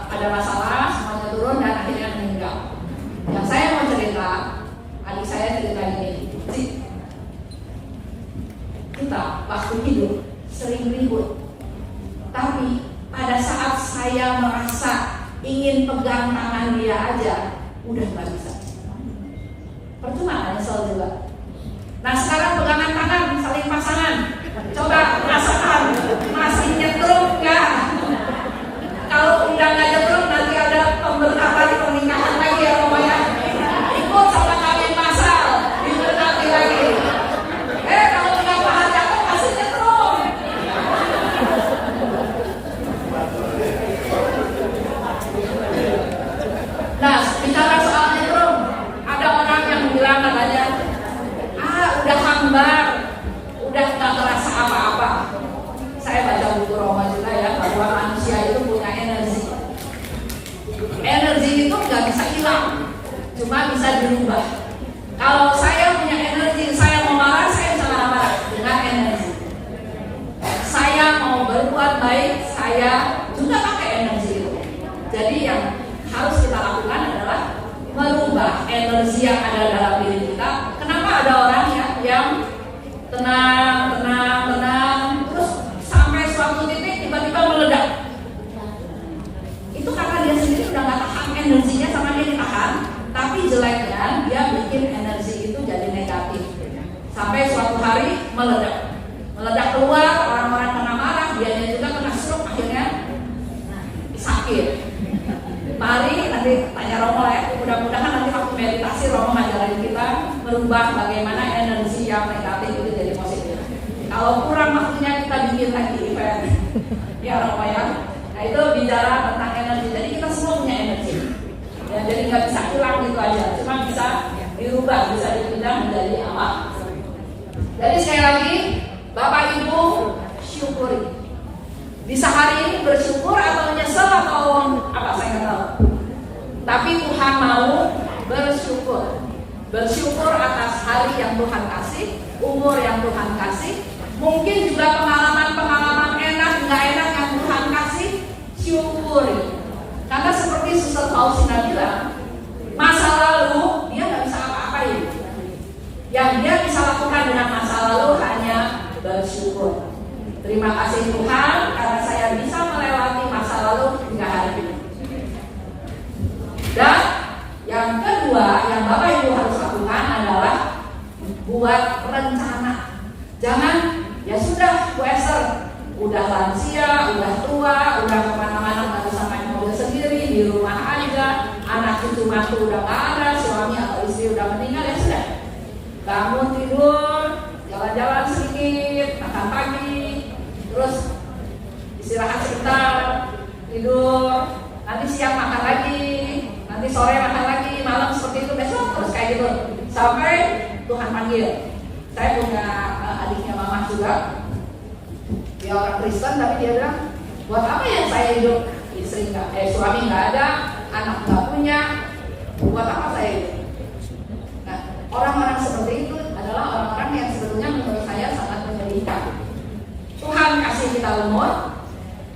ada masalah, semuanya turun dan akhirnya meninggal. Yang saya mau cerita, adik saya cerita gini, kita waktu hidup sering ribut, tapi pada saat saya merasa ingin pegang tangan dia aja, udah gak bisa. Percuma nyesel juga. Nah sekarang pegangan tangan, saling pasangan, coba rasakan masih nyetrum nggak? Kalau udah nggak nyetrum, nanti ada pemberkatan di pernikahan lagi ya Romanya. Ikut sama kawin masal, diberkati lagi. Kalau nggak paham jatuh, masih nyetrum. Nah, bicara soal nyetrum, ada orang yang bilang katanya, udah hambar, udah nggak terasa apa-apa. Saya baca buku Roma juga ya, bahwa manusia itu punya energi. Energi itu nggak bisa hilang, cuma bisa dirubah. Kalau saya punya energi, saya mau marah, saya bisa marah dengan energi. Saya mau berbuat baik, saya juga pakai energi itu. Jadi yang harus kita lakukan adalah merubah energi yang ada dalam diri kita. Kenapa ada orang yang tenang, terus sampai suatu titik tiba-tiba meledak? Itu karena dia sendiri udah gak tahan energinya, sama dia ditahan, tapi jeleknya dia bikin energi itu jadi negatif. Sampai suatu hari meledak keluar, orang-orang kena marah, dianya juga kena stroke, akhirnya sakit. Mari nanti tanya Romo ya, mudah-mudahan nanti waktu meditasi Romo ngajarin kita merubah bagaimana energi yang negatif itu jadi positif. Kalau kurang waktunya kita bikin lagi event. Ya Romo ya. Nah itu bicara tentang energi. Jadi kita semua punya energi. Ya, jadi nggak bisa hilang gitu aja. Cuma bisa dirubah, bisa dipindah menjadi amal. Jadi sekali lagi, Bapak Ibu syukuri. Bisa hari ini bersyukur atau nyesel atau apa saya nggak tahu. Tapi Tuhan mau bersyukur. Bersyukur atas hari yang Tuhan kasih, umur yang Tuhan kasih, mungkin juga pengalaman-pengalaman enak, nggak enak yang Tuhan kasih, syukuri. Karena seperti Suster Faustina bilang, masa lalu dia nggak bisa apa-apain. Yang dia bisa lakukan dengan masa lalu hanya bersyukur. Terima kasih Tuhan karena saya bisa melewati masa lalu hingga hari ini. Dan yang kedua yang Bapak Ibu harus lakukan adalah buat rencana. Jangan ya sudah Bu Esther udah lansia, udah tua, udah kemana-mana nggak bisa main mobil sendiri, di rumah aja, anak cucu mantu udah nggak ada, suami atau istri udah meninggal, ya sudah. Bangun tidur, jalan-jalan sedikit, makan pagi, terus istirahat sebentar, tidur, nanti siang makan lagi, nanti sore makan lagi, malam seperti itu, besok terus kayak gitu sampai Tuhan panggil. Saya punya adiknya mama juga, dia orang Kristen tapi dia bilang, buat apa ya saya hidup, istri suami nggak ada, anak nggak punya, buat apa saya hidup? Nah, orang-orang seperti itu adalah orang-orang yang sebetulnya menurut saya sangat menyedihkan. Tuhan kasih kita umur,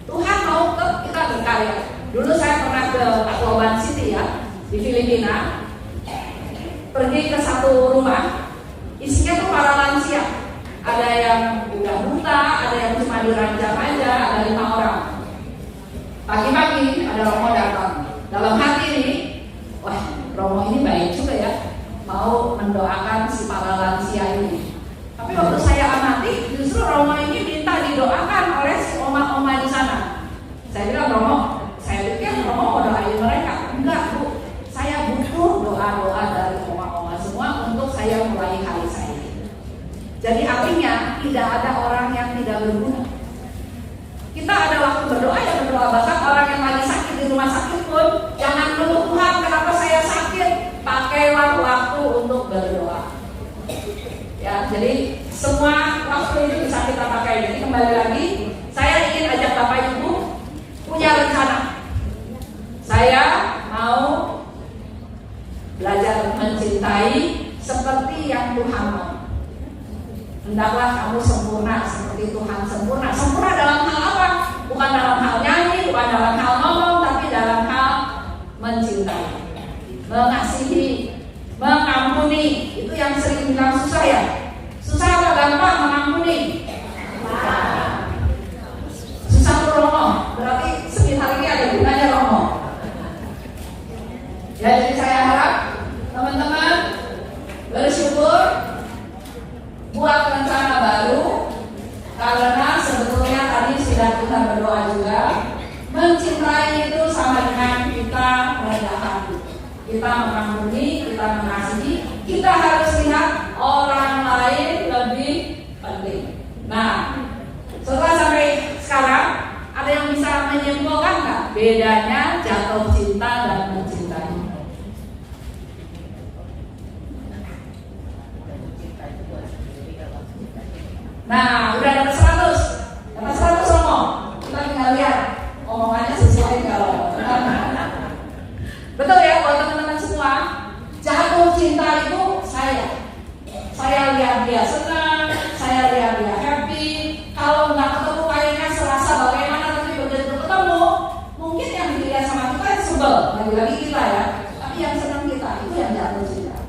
Tuhan mau kita berkarya. Dulu saya pernah ke Tacloban City ya, di Filipina, pergi ke satu rumah, isinya tuh para lansia. Ada yang udah buta, ada yang cuma diranjang aja, ada 5 orang. Pagi-pagi ada Romo datang. Dalam hati ini, wah Romo ini baik juga ya, mau mendoakan si para lansia ini. Tapi waktu saya amati, justru Romo ini minta didoakan oleh si oma-oma di sana. Saya bilang, Romo, saya pikir Romo mau doain mereka. Enggak Bu, saya butuh doa-doa dari oma-oma semua untuk saya mulai hari saya. Jadi artinya tidak ada orang yang tidak berguna. Kita ada waktu berdoa ya berdoa. Bahkan orang yang lagi sakit di rumah sakit pun jangan mengeluh, Tuhan kenapa saya sakit. Pakailah waktu untuk berdoa. Ya, jadi semua waktu itu bisa kita pakai. Jadi kembali lagi, saya ingin ajak Bapak Ibu punya rencana. Saya mau belajar mencintai seperti yang Tuhan mau. Hendaklah kamu sempurna seperti Tuhan sempurna. Sempurna dalam hal apa? Bukan dalam hal nyanyi, bukan dalam hal ngomong, tapi dalam hal mencintai, mengasihi, mengampuni. Itu yang sering bilang susah ya. Susah apa gampang mengampuni? Susah tuh Romo. Berarti sebentar lagi ada gunanya Romo. Ya, jadi saya harap teman-teman bersyukur, buat rencana baru, karena sebetulnya tadi sudah kita berdoa juga. Mencintai itu sama dengan kita rendah hati, kita mengampuni, kita mengasihi. Kita harus lihat orang lain lebih penting. Nah, setelah sampai sekarang, ada yang bisa menyimpulkan nggak bedanya jatuh cinta dan mencintai? Nah, udah dapat 100. Dapat 100 Romo. Kita tinggal lihat omongannya sesuai kalau. Betul ya buat teman-teman semua. Jatuh cinta itu saya lihat dia senang, saya lihat dia happy. Kalau nggak ketemu kayaknya serasa bagaimana, tapi begitu ketemu, mungkin yang dilihat sama kita sebel, lagi-lagi kita ya. Tapi yang senang kita itu yang jatuh cinta.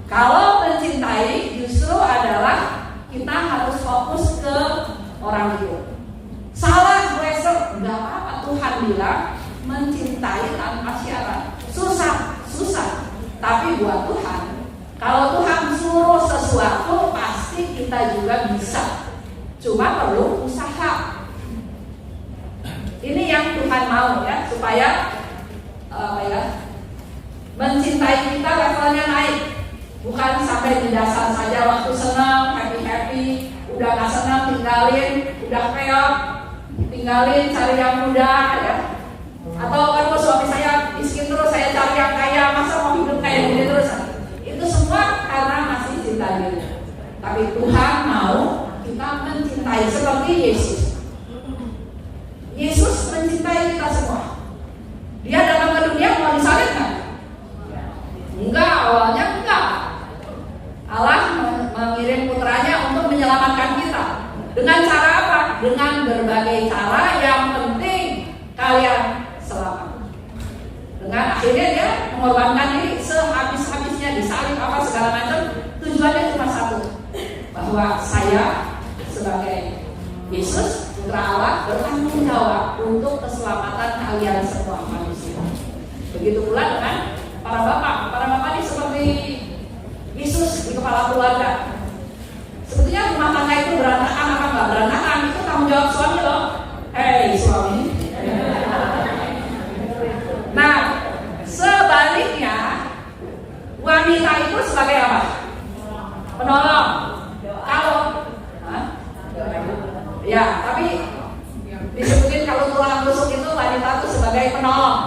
Kalau mencintai justru adalah kita harus fokus ke orang itu. Salah gue nggak apa-apa. Tuhan bilang mencintai tanpa syarat. Susah. Tapi buat Tuhan, kalau Tuhan suruh sesuatu pasti kita juga bisa. Cuma perlu usaha. Ini yang Tuhan mau ya, supaya mencintai kita levelnya naik. Bukan sampai di dasar saja waktu senang, happy, udah nggak senang tinggalin, udah keok, tinggalin cari yang muda ya. Atau kalau suami saya miskin terus, saya cari yang kaya, masa mau hidup kayak gini terus? Itu semua karena masih cinta diri. Tapi Tuhan mau kita mencintai seperti Yesus. Yesus mencintai kita semua. Dia datang ke dunia mau disalibkan? Enggak, awalnya enggak. Allah mengirim putranya untuk menyelamatkan kita. Dengan cara apa? Dengan berbagai cara, yang penting kalian selamat. Dengan akhirnya dia mengorbankan diri sehabis-habisnya, disalib apa segala macam. Tujuannya cuma satu, bahwa saya sebagai Yesus putra Allah bertanggung jawab untuk keselamatan kalian semua manusia. Begitu pula dengan para bapak. Para bapak ini seperti Yesus di kepala keluarga. Sebetulnya rumah tangga itu berantakan apa enggak berantakan, itu tanggung jawab suami loh. Hei suami. Nah, sebaliknya wanita itu sebagai apa? Penolong. Kalau ya, tapi disebutin kalau tulang rusuk itu wanita itu sebagai penolong.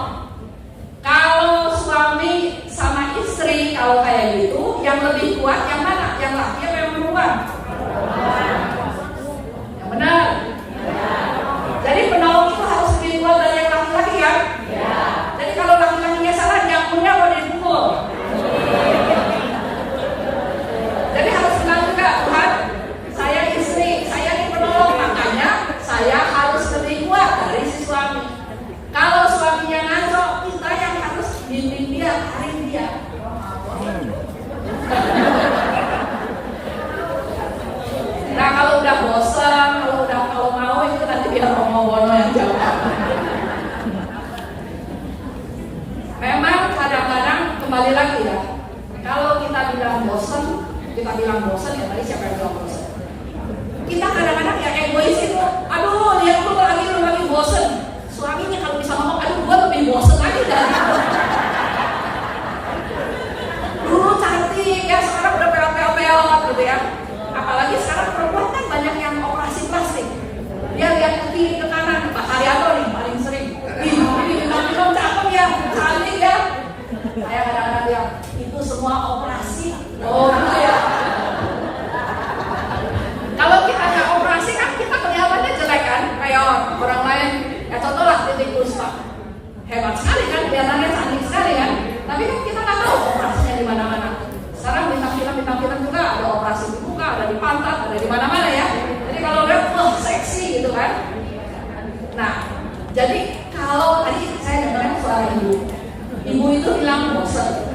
Kalau suami sama istri kalau kayak gitu, yang lebih kuat yang mana? Yang laki apa yang perempuan? Yang benar. Jadi penolong itu harus lebih kuat dari yang laki-laki ya? Jadi kalau laki-lakinya salah, yang punya mau dipukul. Jadi harus kenal juga, Tuhan, saya istri, saya ini penolong, makanya saya harus lebih kuat dari si suami. Kalau suaminya ngaco, kita yang harus bimbing dia, tarik dia. Nah kalau udah bosan, kalau mau itu nanti biar Romo Bono yang jawab. Memang kadang-kadang kembali lagi ya, kalau kita bilang bosan ya tadi siapa yang bilang bosan? Kita kadang-kadang ya egois itu, aduh lihat lu lagi bosan. Suaminya kalau bisa ngomong, aduh gue lebih bosan lagi dari itu. Dulu cantik ya, sekarang udah peot-peot gitu ya. Apalagi sekarang perempuan kan banyak yang operasi plastik. Dia lihat ke kiri ke kanan, Pak Haryanto nih paling sering. Ini bintang-bintang cakep ya, cantik ya. Saya kadang-kadang bilang, itu semua operasi. Oh gitu ya. Kalau kita nggak operasi kan kita kelihatannya jelek kan, kayak orang lain. Ya contoh lah Titik Puspa, hebat sekali kan, kelihatannya cantik sekali kan. Tapi kan kita nggak tahu operasinya di mana-mana. Sekarang bintang film juga ada operasi di muka, ada di pantat, ada di mana-mana ya. Jadi kalau lihat, wah seksi gitu kan. Nah, jadi kalau tadi saya dengarnya suara ibu itu bilang bosan.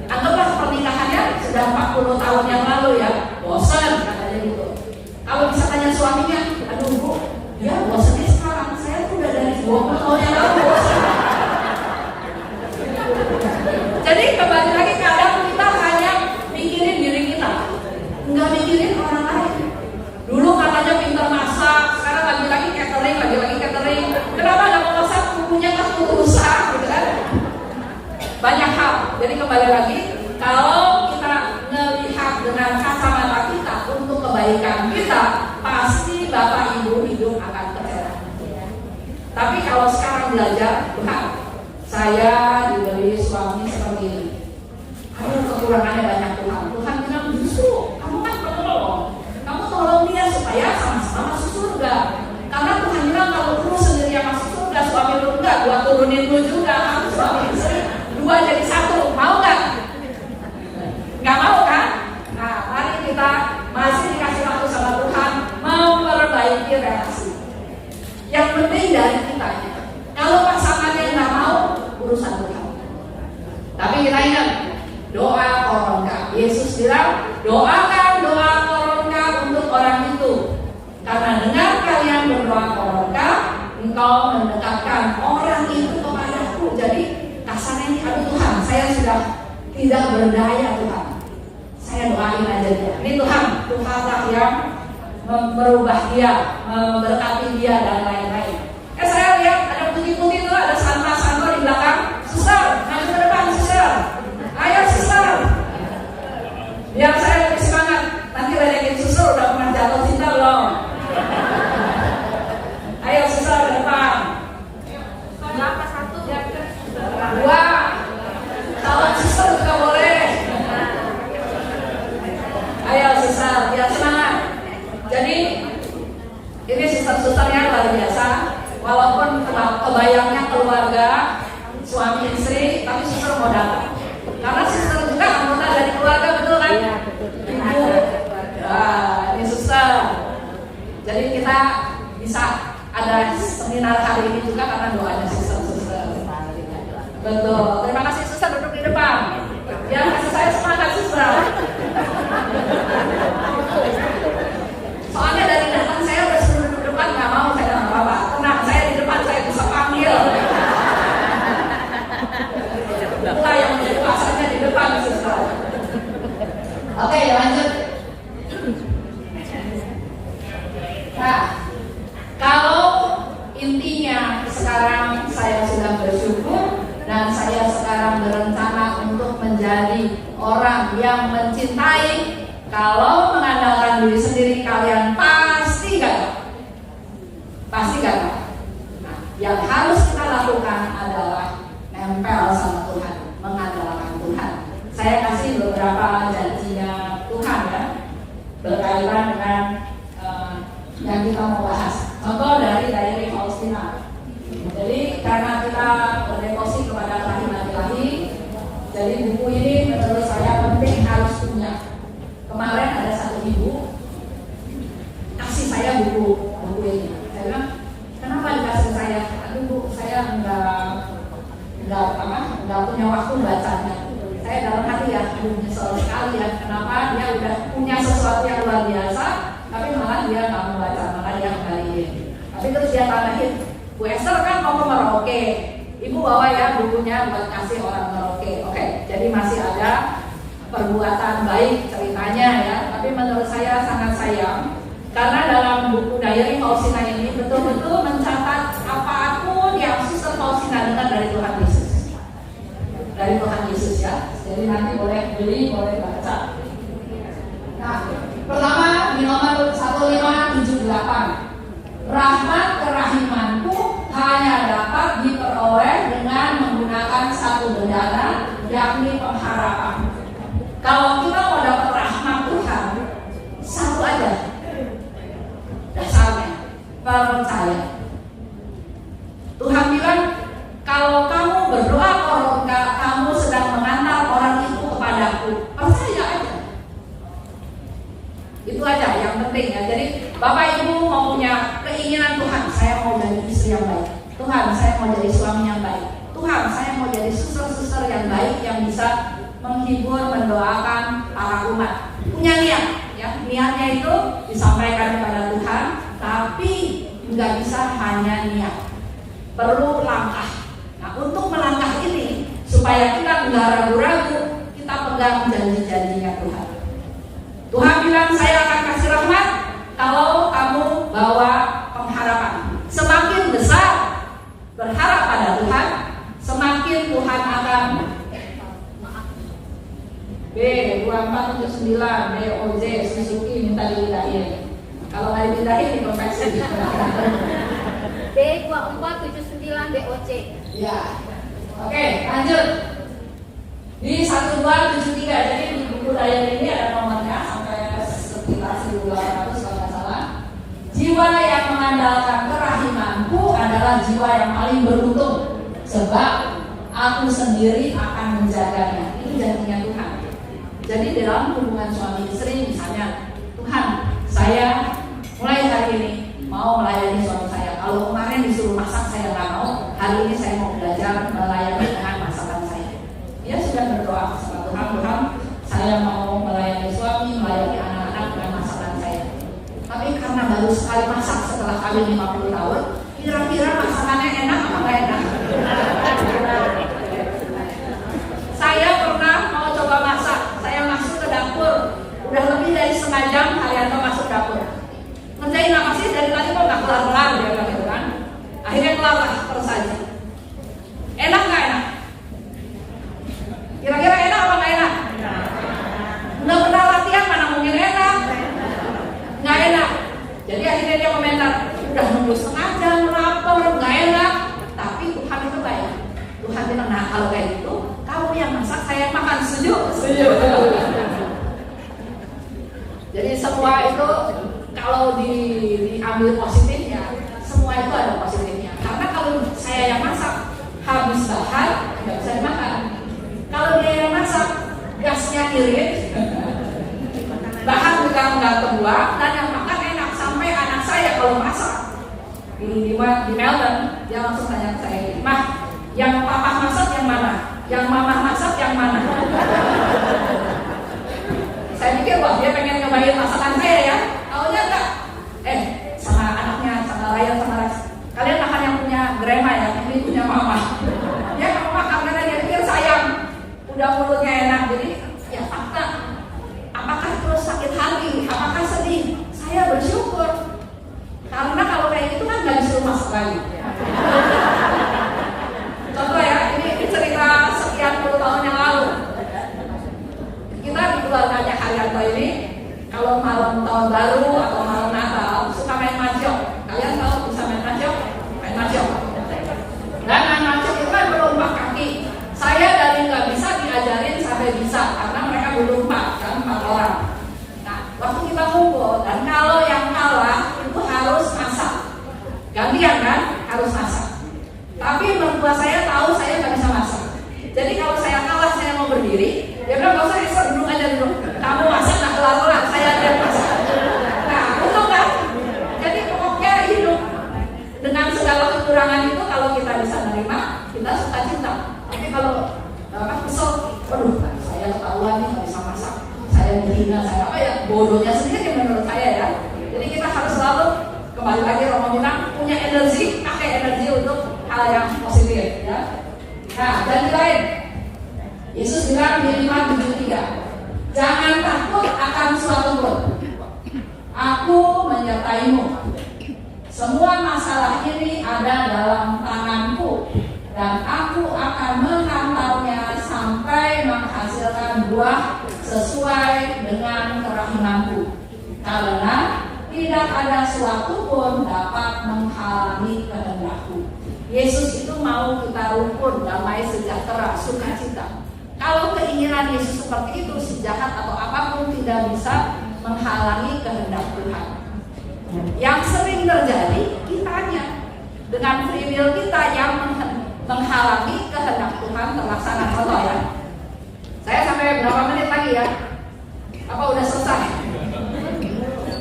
Anggaplah pernikahannya sudah 40 tahun yang lalu ya, bosan katanya gitu. Kalau bisa tanya suaminya, aduh bu, ya bosannya sekarang, saya tuh udah dari 20 tahun yang lalu bosan. Jadi kembali lagi kadang kita hanya mikirin diri kita, nggak mikirin orang lain. Dulu katanya pintar masak, sekarang lagi-lagi catering. Kenapa nggak mau masak? Punya kan usaha gitu kan? Banyak hal. Jadi kembali lagi, kalau kita melihat dengan kacamata kita untuk kebaikan kita, pasti Bapak Ibu hidup akan tercerah. Tapi kalau sekarang belajar, Tuhan, saya diberi suami seperti ini. Aduh, kekurangannya banyak Tuhan. Tuhan bilang, justru kamu kan penolong. Kamu tolong dia supaya sama-sama masuk surga. Karena Tuhan bilang kalau lu sendiri yang masuk surga, suami lu enggak, gua turunin lu juga. Kamu suami istri, 2 jadi 1. Mau nggak? Nggak mau kan? Nah, mari kita masih dikasih waktu sama Tuhan memperbaiki relasi. Yang penting dari kita. Kalau pasangannya nggak mau, urusan Tuhan. Tapi kita ingat, doa koronka. Yesus bilang, doakan doa koronka untuk orang itu. Karena dengan kalian berdoa koronka, engkau mendekatkan orang itu kepadaku. Jadi kasarnya ini, aduh Tuhan, saya sudah tidak berdaya Tuhan. Saya doain aja dia. Ini Tuhanlah yang merubah dia, memberkati dia dan lain-lain. Saya lihat ada putih-putih itu, ada santa di belakang. Suster, maju ke depan suster. Ayo suster. Biar saya lebih semangat. Nanti ledekin suster udah pernah jatuh cinta Ini suster-susternya luar biasa. Walaupun kebayangnya keluarga suami istri, tapi suster mau datang. Karena suster juga anggota dari keluarga, betul kan? Iya, betul. Ibu. Ini suster. Jadi kita bisa ada seminar hari ini juga karena doanya suster-suster. Betul. Terima kasih suster, duduk di depan. Ya, kasih saya semangat suster. Soalnya dari depan saya udah suruh duduk depan, nggak mau saya nggak apa-apa. Tenang, saya di depan saya bisa panggil. Itulah yang menjadi pasarnya di depan suster. Oke, lanjut. Nah, kalau intinya sekarang saya sudah bersyukur dan saya sekarang berencana untuk menjadi orang yang mencintai. Kalau mengandalkan diri sendiri kalian pasti gagal. Pasti gagal. Nah, yang harus kita lakukan adalah nempel sama Tuhan, mengandalkan Tuhan. Saya kasih beberapa janjinya Tuhan ya, berkaitan dengan yang kita mau bahas. Contoh dari Diary Faustina. Jadi karena kita berdevosi kepada kelahi laki-laki, jadi buku ini menurut saya penting harus punya. Kemarin ada satu ibu kasih saya buku ini. Saya bilang, kenapa dikasih saya? Aduh bu, saya nggak punya waktu bacanya. Saya dalam hati ya, nyesel sekali ya. Kenapa dia udah punya sesuatu yang luar biasa, tapi malah dia nggak membaca, malah dia kembaliin. Tapi terus dia tambahin, Bu Esther kan mau ke Merauke, ibu bawa ya bukunya buat kasih orang Merauke. Oke, jadi masih ada perbuatan baik ceritanya ya. Tapi menurut saya sangat sayang karena dalam buku Diary Faustina ini betul-betul mencatat apapun yang Suster Faustina dengar dari Tuhan Yesus. Dari Tuhan Yesus ya. Jadi nanti boleh beli, boleh baca. Nah, pertama di nomor 1578. Rahmat kerahimanku hanya dapat diperoleh dengan menggunakan satu bendera, yakni pengharapan. Kalau kita mau dapat rahmat Tuhan, satu aja dasarnya, percaya. Tuhan bilang, kalau kamu berdoa, kalau kamu sedang mengantar orang itu kepadaku, percaya aja. Itu aja yang penting ya. Jadi Bapak Ibu mau punya keinginan, Tuhan saya mau jadi istri yang baik, Tuhan saya mau jadi suami yang baik, Tuhan saya mau jadi suster-suster yang baik yang bisa menghibur, mendoakan para umat. Punya niat ya, niatnya itu disampaikan kepada Tuhan, tapi nggak bisa hanya niat, perlu langkah. Nah, untuk melangkah ini supaya kita nggak ragu-ragu, kita pegang janji-janjinya Tuhan. Tuhan bilang saya akan kasih rahmat kalau kamu bawa pengharapan. Semakin besar berharap pada Tuhan, semakin Tuhan akan B2479 DOJ Suzuki minta dipindahin. Kalau nggak dipindahin dikonversi. B2479 DOC. Ya. Oke, lanjut. Di 1273. Jadi di buku Diary ini ada nomornya sampai sekitar 1800 kalau nggak salah. Jiwa yang mengandalkan kerahimanku adalah jiwa yang paling beruntung, sebab aku sendiri akan menjaganya. Ini janjinya Tuhan. Jadi dalam hubungan suami istri misalnya, Tuhan saya mulai hari ini mau melayani suami saya. Kalau kemarin disuruh masak saya nggak mau, hari ini saya mau belajar melayani dengan masakan saya. Dia sudah berdoa sama Tuhan, Tuhan saya mau melayani suami, melayani anak-anak dengan masakan saya. Tapi karena baru sekali masak setelah kawin 50 tahun, kira-kira masakannya enak apa nggak enak? Saya pernah mau coba masak, saya masuk ke dapur, udah lebih dari setengah jam Haryanto masuk dapur. Ngerjain apa sih dari tadi kok nggak kelar-kelar dia bilang gitu kan? Akhirnya kelar lah terus saja. Enak nggak enak? Kira-kira enak apa nggak enak? Nggak pernah latihan mana mungkin enak? Nggak enak. Jadi akhirnya dia komentar, udah nunggu setengah jam lapar nggak enak. Tapi Tuhan itu baik. Tuhan bilang, nah kalau kayak gitu, kamu yang masak saya makan, setuju? Setuju. Jadi semua itu kalau di diambil positifnya, semua itu ada positifnya. Karena kalau saya yang masak, habis bahan nggak bisa dimakan. Kalau dia yang masak, gasnya irit, bahan juga nggak terbuang, dan yang makan enak. Sampai anak saya kalau masak di Melbourne, dia langsung tanya ke saya, "Mah, yang papa masak yang mana? Yang mama masak yang mana?" Saya pikir, wah dia pengen nyobain masakan saya ya. Taunya enggak. Sama anaknya, sama Ryan, sama Rex, kalian makan yang punya grandma ya, ini punya mama. Dia mau makan karena dia pikir sayang, udah mulutnya enak. Jadi ya fakta. Apakah terus sakit hati? Apakah sedih? Saya bersyukur. Karena kalau kayak gitu kan nggak disuruh masuk lagi. Contoh ya, ini cerita sekian puluh tahun yang lalu. Kita di keluarganya Haryanto ini, kalau malam tahun baru atau malam Natal suka main mahjong. Kalian tahu bisa main mahjong? Main mahjong. Dan main mahjong itu kan berlomba kaki. Saya dari nggak bisa diajarin sampai bisa karena mereka berlomba kan 4 orang. Nah, waktu kita ngumpul dan kalau yang kalah itu harus masak. Gantian kan? Harus masak. Tapi mertua saya tahu saya nggak bisa masak. Jadi kalau saya kalah, saya mau berdiri. Dia bilang, "Gak usah, Esther, duduk aja dulu. Kamu masak nggak kelar-kelar, saya aja masak." Nah, betul kan? Jadi pokoknya hidup dengan segala kekurangan itu, kalau kita bisa menerima, kita suka cinta. Tapi kalau kesel, waduh, saya ketahuan nih nggak bisa masak, saya dihina, saya apa ya, bodohnya sendiri menurut saya ya. Jadi kita harus selalu kembali lagi Romo bilang, punya energi, pakai energi untuk hal yang positif ya. Nah, dan lain, Yesus bilang di 5:73, "Jangan takut akan suatu pun, Aku menyertaimu. Semua masalah ini ada dalam tanganku, dan aku akan menghantarnya sampai menghasilkan buah sesuai dengan kerahimanku. Karena tidak ada suatu pun dapat menghalangi kehendakku." Yesus itu mau kita rukun, damai, sejahtera, sukacita. Kalau keinginan Yesus seperti itu, sejahat atau apapun tidak bisa menghalangi kehendak Tuhan. Yang sering terjadi kitanya, dengan free will kita yang menghalangi kehendak Tuhan terlaksana. Contoh ya, saya sampai berapa menit lagi ya? Apa udah selesai?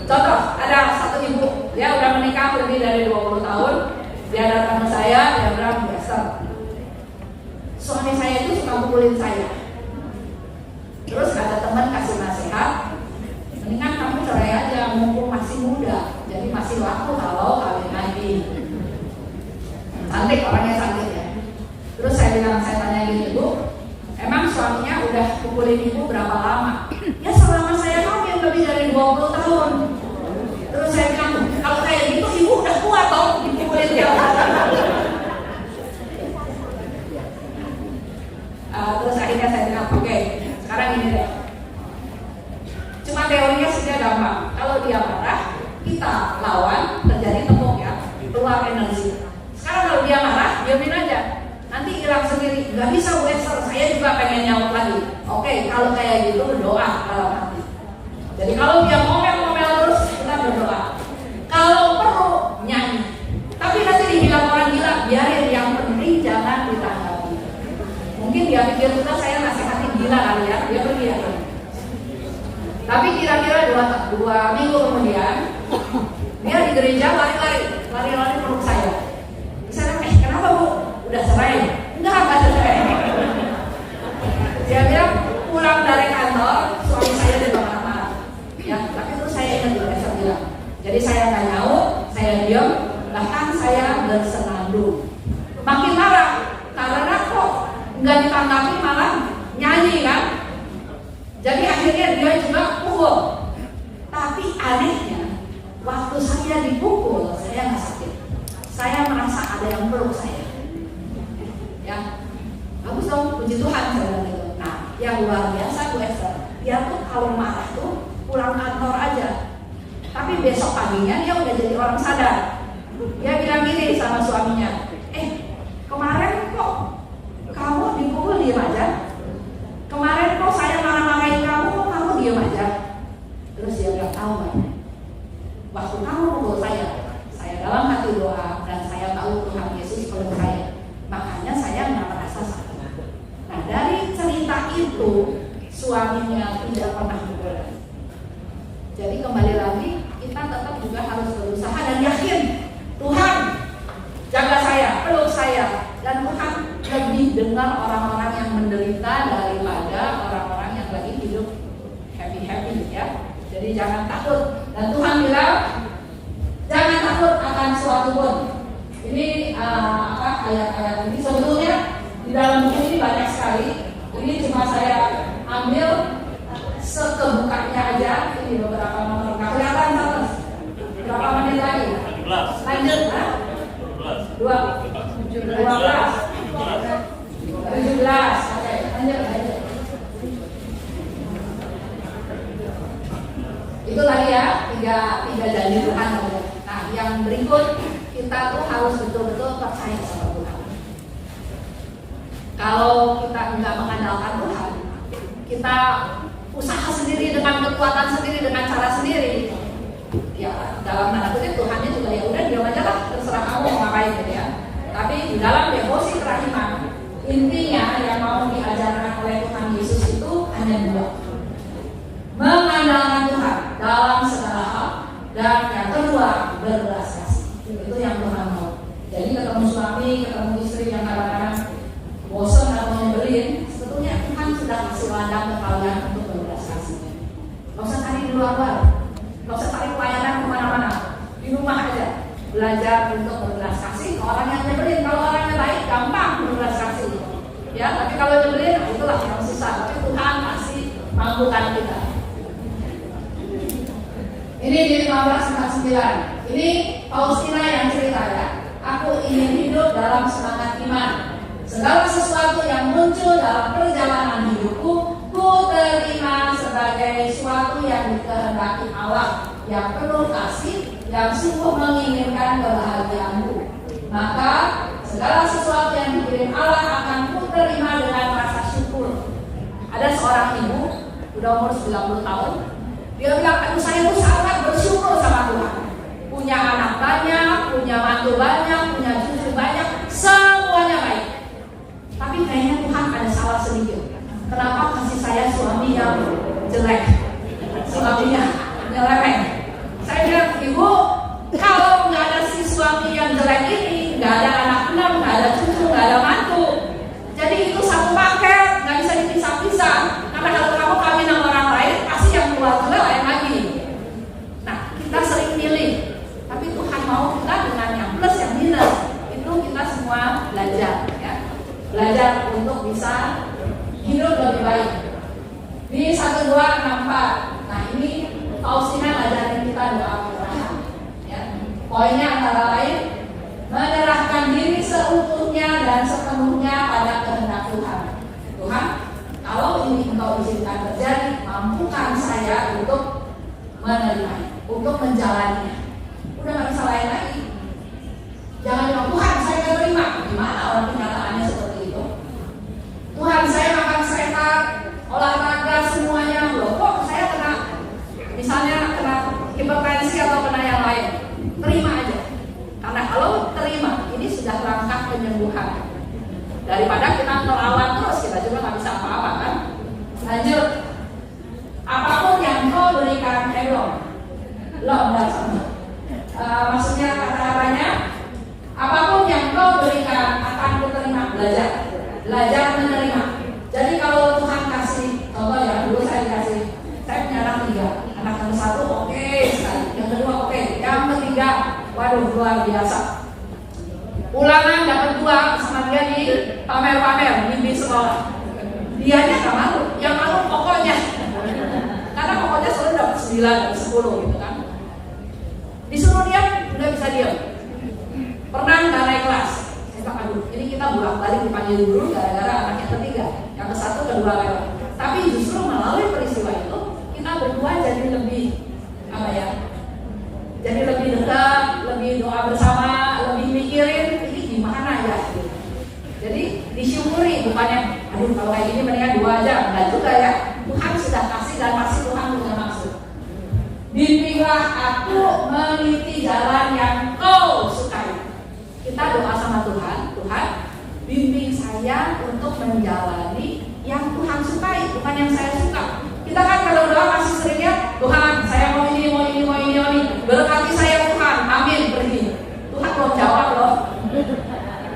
Contoh, ada satu ibu, dia udah menikah lebih dari 20 tahun. Dia datang ke saya, dia bilang, "Esther, suami saya itu suka pukulin saya." Terus ada teman kasih nasihat, "Mendingan kamu cerai aja, mumpung masih muda, jadi masih laku kalau kawin lagi." Cantik, orangnya cantik ya. Terus saya tanya gini, "Bu, emang suaminya udah pukulin ibu berapa lama?" "Ya selama saya kawin lebih dari 20 tahun. Terus saya bilang, "Kalau kayak gitu ibu udah kuat toh dipukulin dia." Terus akhirnya saya bilang, "Oke, sekarang ini deh. Cuma teorinya saja gampang. Kalau dia marah, kita lawan, terjadi tepuk ya, keluar energi. Sekarang kalau dia marah, diamin aja. Nanti hilang sendiri. Gak bisa, Bu Esther, saya juga pengen nyaut lagi." Oke, kalau kayak gitu berdoa dalam hati. Jadi kalau dia ngomel-ngomel terus, kita berdoa. Kalau perlu, nyanyi. Tapi nanti dibilang orang gila, biarin, yang penting jangan ditanggapi. Mungkin dia pikir kita saya nasihatin gila kali ya, dia pergi ya. Tapi kira-kira 2 minggu kemudian, dia di gereja lari-lari peluk saya. Saya bilang, "Kenapa Bu? Udah cerai?" Enggak cerai. Dia bilang, pulang dari kantor, suami saya juga marah-marah. Ya, tapi terus saya ingat juga, saya bilang. Jadi saya nggak nyaut, saya diam, bahkan saya bersenandung. Makin marah, karena kok nggak ditanggapi malah nyanyi kan? Jadi akhirnya dia juga pukul. Tapi anehnya, waktu saya dipukul, saya nggak sakit. Saya merasa ada yang peluk saya. Ya, bagus dong, puji Tuhan saya bilang gitu. Nah, yang luar biasa Bu Esther, dia tuh kalau marah tuh pulang kantor aja. Tapi besok paginya dia udah jadi orang sadar. Dia bilang gini sama suaminya, "Kemarin kok kamu dipukul diem aja? Kemarin kok saya marah-marahin kamu, kok kamu diem aja?" Terus dia bilang, "Tahu nggak? Waktu kamu pukul saya, sebelum saya. Makanya saya nggak merasa sakit. Nah, dari cerita itu suaminya tidak pernah bergerak. Jadi kembali lagi kita tetap juga harus berusaha dan yakin Tuhan jaga saya, peluk saya, dan Tuhan lebih dengar orang-orang yang menderita daripada orang-orang yang lagi hidup happy ya. Jadi jangan takut. Dan Tuhan bilang jangan takut akan suatu pun. Ini ayat-ayat ini sebetulnya di dalam buku ini banyak sekali. Ini cuma saya ambil sekebukanya aja. Ini beberapa nomor. Nggak kelihatan terus. Berapa menit lagi? Lanjut, 12. 17. Oke, lanjut. Itu tadi ya, tiga janji Tuhan. Nah, yang berikut kita tuh harus betul-betul percaya sama Tuhan. Kalau kita nggak mengandalkan Tuhan, kita usaha sendiri dengan kekuatan sendiri, dengan cara sendiri, ya dalam tanda kutip Tuhannya juga ya udah diam aja lah, terserah kamu mau ngapain gitu ya. Tapi di dalam devosi kerahiman, intinya yang mau diajarkan oleh Tuhan Yesus itu hanya dua: mengandalkan Tuhan dalam segala hal, dan yang kedua berbelas kasih. Itu yang Tuhan mau. Jadi ketemu suami, ketemu istri yang kadang-kadang bosan atau nyebelin, sebetulnya Tuhan sudah kasih ladang ke kalian untuk berbelas kasih. Gak usah cari di luar, gak usah cari pelayanan kemana-mana, di rumah aja belajar untuk berbelas kasih ke orang yang nyebelin. Kalau orangnya baik, gampang berbelas kasih. Ya, tapi kalau nyebelin, itulah yang susah. Tapi Tuhan masih mampukan kita. Ini di 15:9. Ini Faustina yang cerita ya. Aku ingin hidup dalam semangat iman. Segala sesuatu yang muncul dalam perjalanan hidupku, ku terima sebagai sesuatu yang dikehendaki Allah, yang penuh kasih, yang sungguh menginginkan kebahagiaanku. Maka segala sesuatu yang dikirim Allah akan ku terima dengan rasa syukur. Ada seorang ibu, udah umur 90 tahun, dia bilang, aduh saya tuh sangat bersyukur sama Tuhan. Punya anak banyak, punya mantu banyak, punya cucu banyak, semuanya baik. Tapi kayaknya Tuhan ada salah sedikit. Kenapa kasih saya suami yang jelek, suaminya nyeleweng? Saya bilang, ibu, kalau nggak ada si suami yang jelek ini, nggak ada anak 6, nggak ada cucu, nggak ada mantu. Jadi itu satu paket, nggak bisa dipisah-pisah. Karena kalau kamu kawin sama orang lain, pasti yang keluar juga lain lagi. Nah, kita sering milih, tapi Tuhan mau kita dengan yang plus yang minus. Itu kita semua belajar, ya. Belajar untuk bisa hidup lebih baik. Di 1264. Nah, ini Faustina ngajarin kita doa penyerahan. Ya. Poinnya antara lain, menyerahkan diri seutuhnya dan sepenuhnya pada kehendak Tuhan. Tuhan, kalau ini Engkau izinkan terjadi, mampukan saya untuk menerimanya, untuk menjalaninya. Udah nggak bisa lain lagi. Jangan bilang, Tuhan saya nggak terima. Gimana orang kenyataannya seperti itu? Tuhan saya makan sehat, olahraga semuanya, loh kok saya kena, misalnya kena hipertensi atau kena yang lain. Terima aja. Karena kalau terima, ini sudah langkah penyembuhan. Daripada kita melawan terus, kita juga nggak bisa apa-apa kan. Lanjut. Apapun yang kau berikan, maksudnya kata-katanya, apapun yang kau berikan akan kuterima. Belajar menerima. Jadi kalau Tuhan kasih, contoh ya, dulu saya dikasih, saya punya anak 3, anak yang satu oke sekali, yang kedua oke, yang ketiga, waduh luar biasa. Ulangan dapat 2 sama dia di pamer-pamer mimpi sekolah. Dianya gak malu, yang malu pokoknya. Karena pokoknya selalu dapat 9, 10 gitu kan. Disuruh diam, udah bisa diam. Pernah gak naik kelas, saya bilang, aduh ini kita bolak-balik dipanggil dulu gara-gara anaknya ketiga, yang ke-1, kedua lewat. Tapi justru melalui peristiwa itu, kita berdua jadi lebih jadi lebih dekat, lebih doa bersama, lebih mikirin ini gimana ya gitu. Jadi disyukuri, bukannya aduh kalau kayak gini mendingan 2 aja. Enggak juga ya, Tuhan sudah kasih dan pasti Tuhan punya maksud. Bimbinglah aku meniti jalan yang kau sukai. Kita doa sama Tuhan, menjalani yang Tuhan sukai, bukan yang saya suka. Kita kan kalau doa pasti seringnya, Tuhan saya mau ini, mau ini, mau ini, mau ini. Berkati saya Tuhan, amin, pergi. Tuhan belum jawab loh.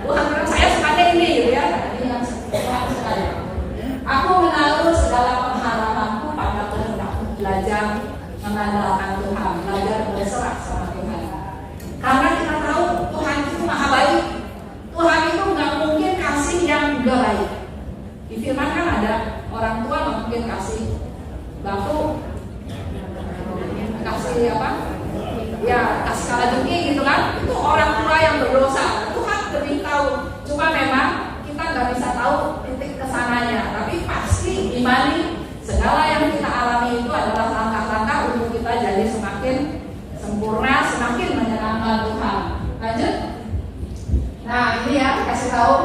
Tuhan bilang saya sukanya ini, gitu ya. Ini yang Tuhan sukai. Aku menaruh segala pengharapanku pada kehendak, belajar mengandalkan Tuhan, belajar berserah sama Tuhan. Karena kita tahu Tuhan itu maha baik. Tuhan itu nggak mungkin kasih yang nggak baik. Di firman kan ada orang tua nggak mungkin kasih batu, kasih apa? Ya kasih kalajengking gitu kan? Itu orang tua yang berdosa. Tuhan lebih tahu. Cuma memang kita nggak bisa tahu titik kesananya. Tapi pasti imani segala yang kita alami itu adalah langkah-langkah untuk kita jadi semakin sempurna, semakin menyenangkan Tuhan. Lanjut. Nah ini ya dikasih tahu,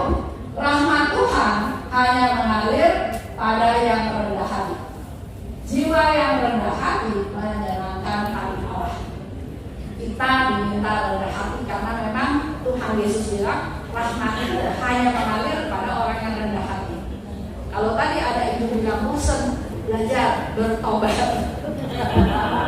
rahmat Tuhan hanya mengalir pada yang rendah hati. Jiwa yang rendah hati menyenangkan hati Allah. Kita diminta rendah hati karena memang Tuhan Yesus bilang rahmat itu hanya mengalir pada orang yang rendah hati. Kalau tadi ada ibu bilang bosan, belajar bertobat.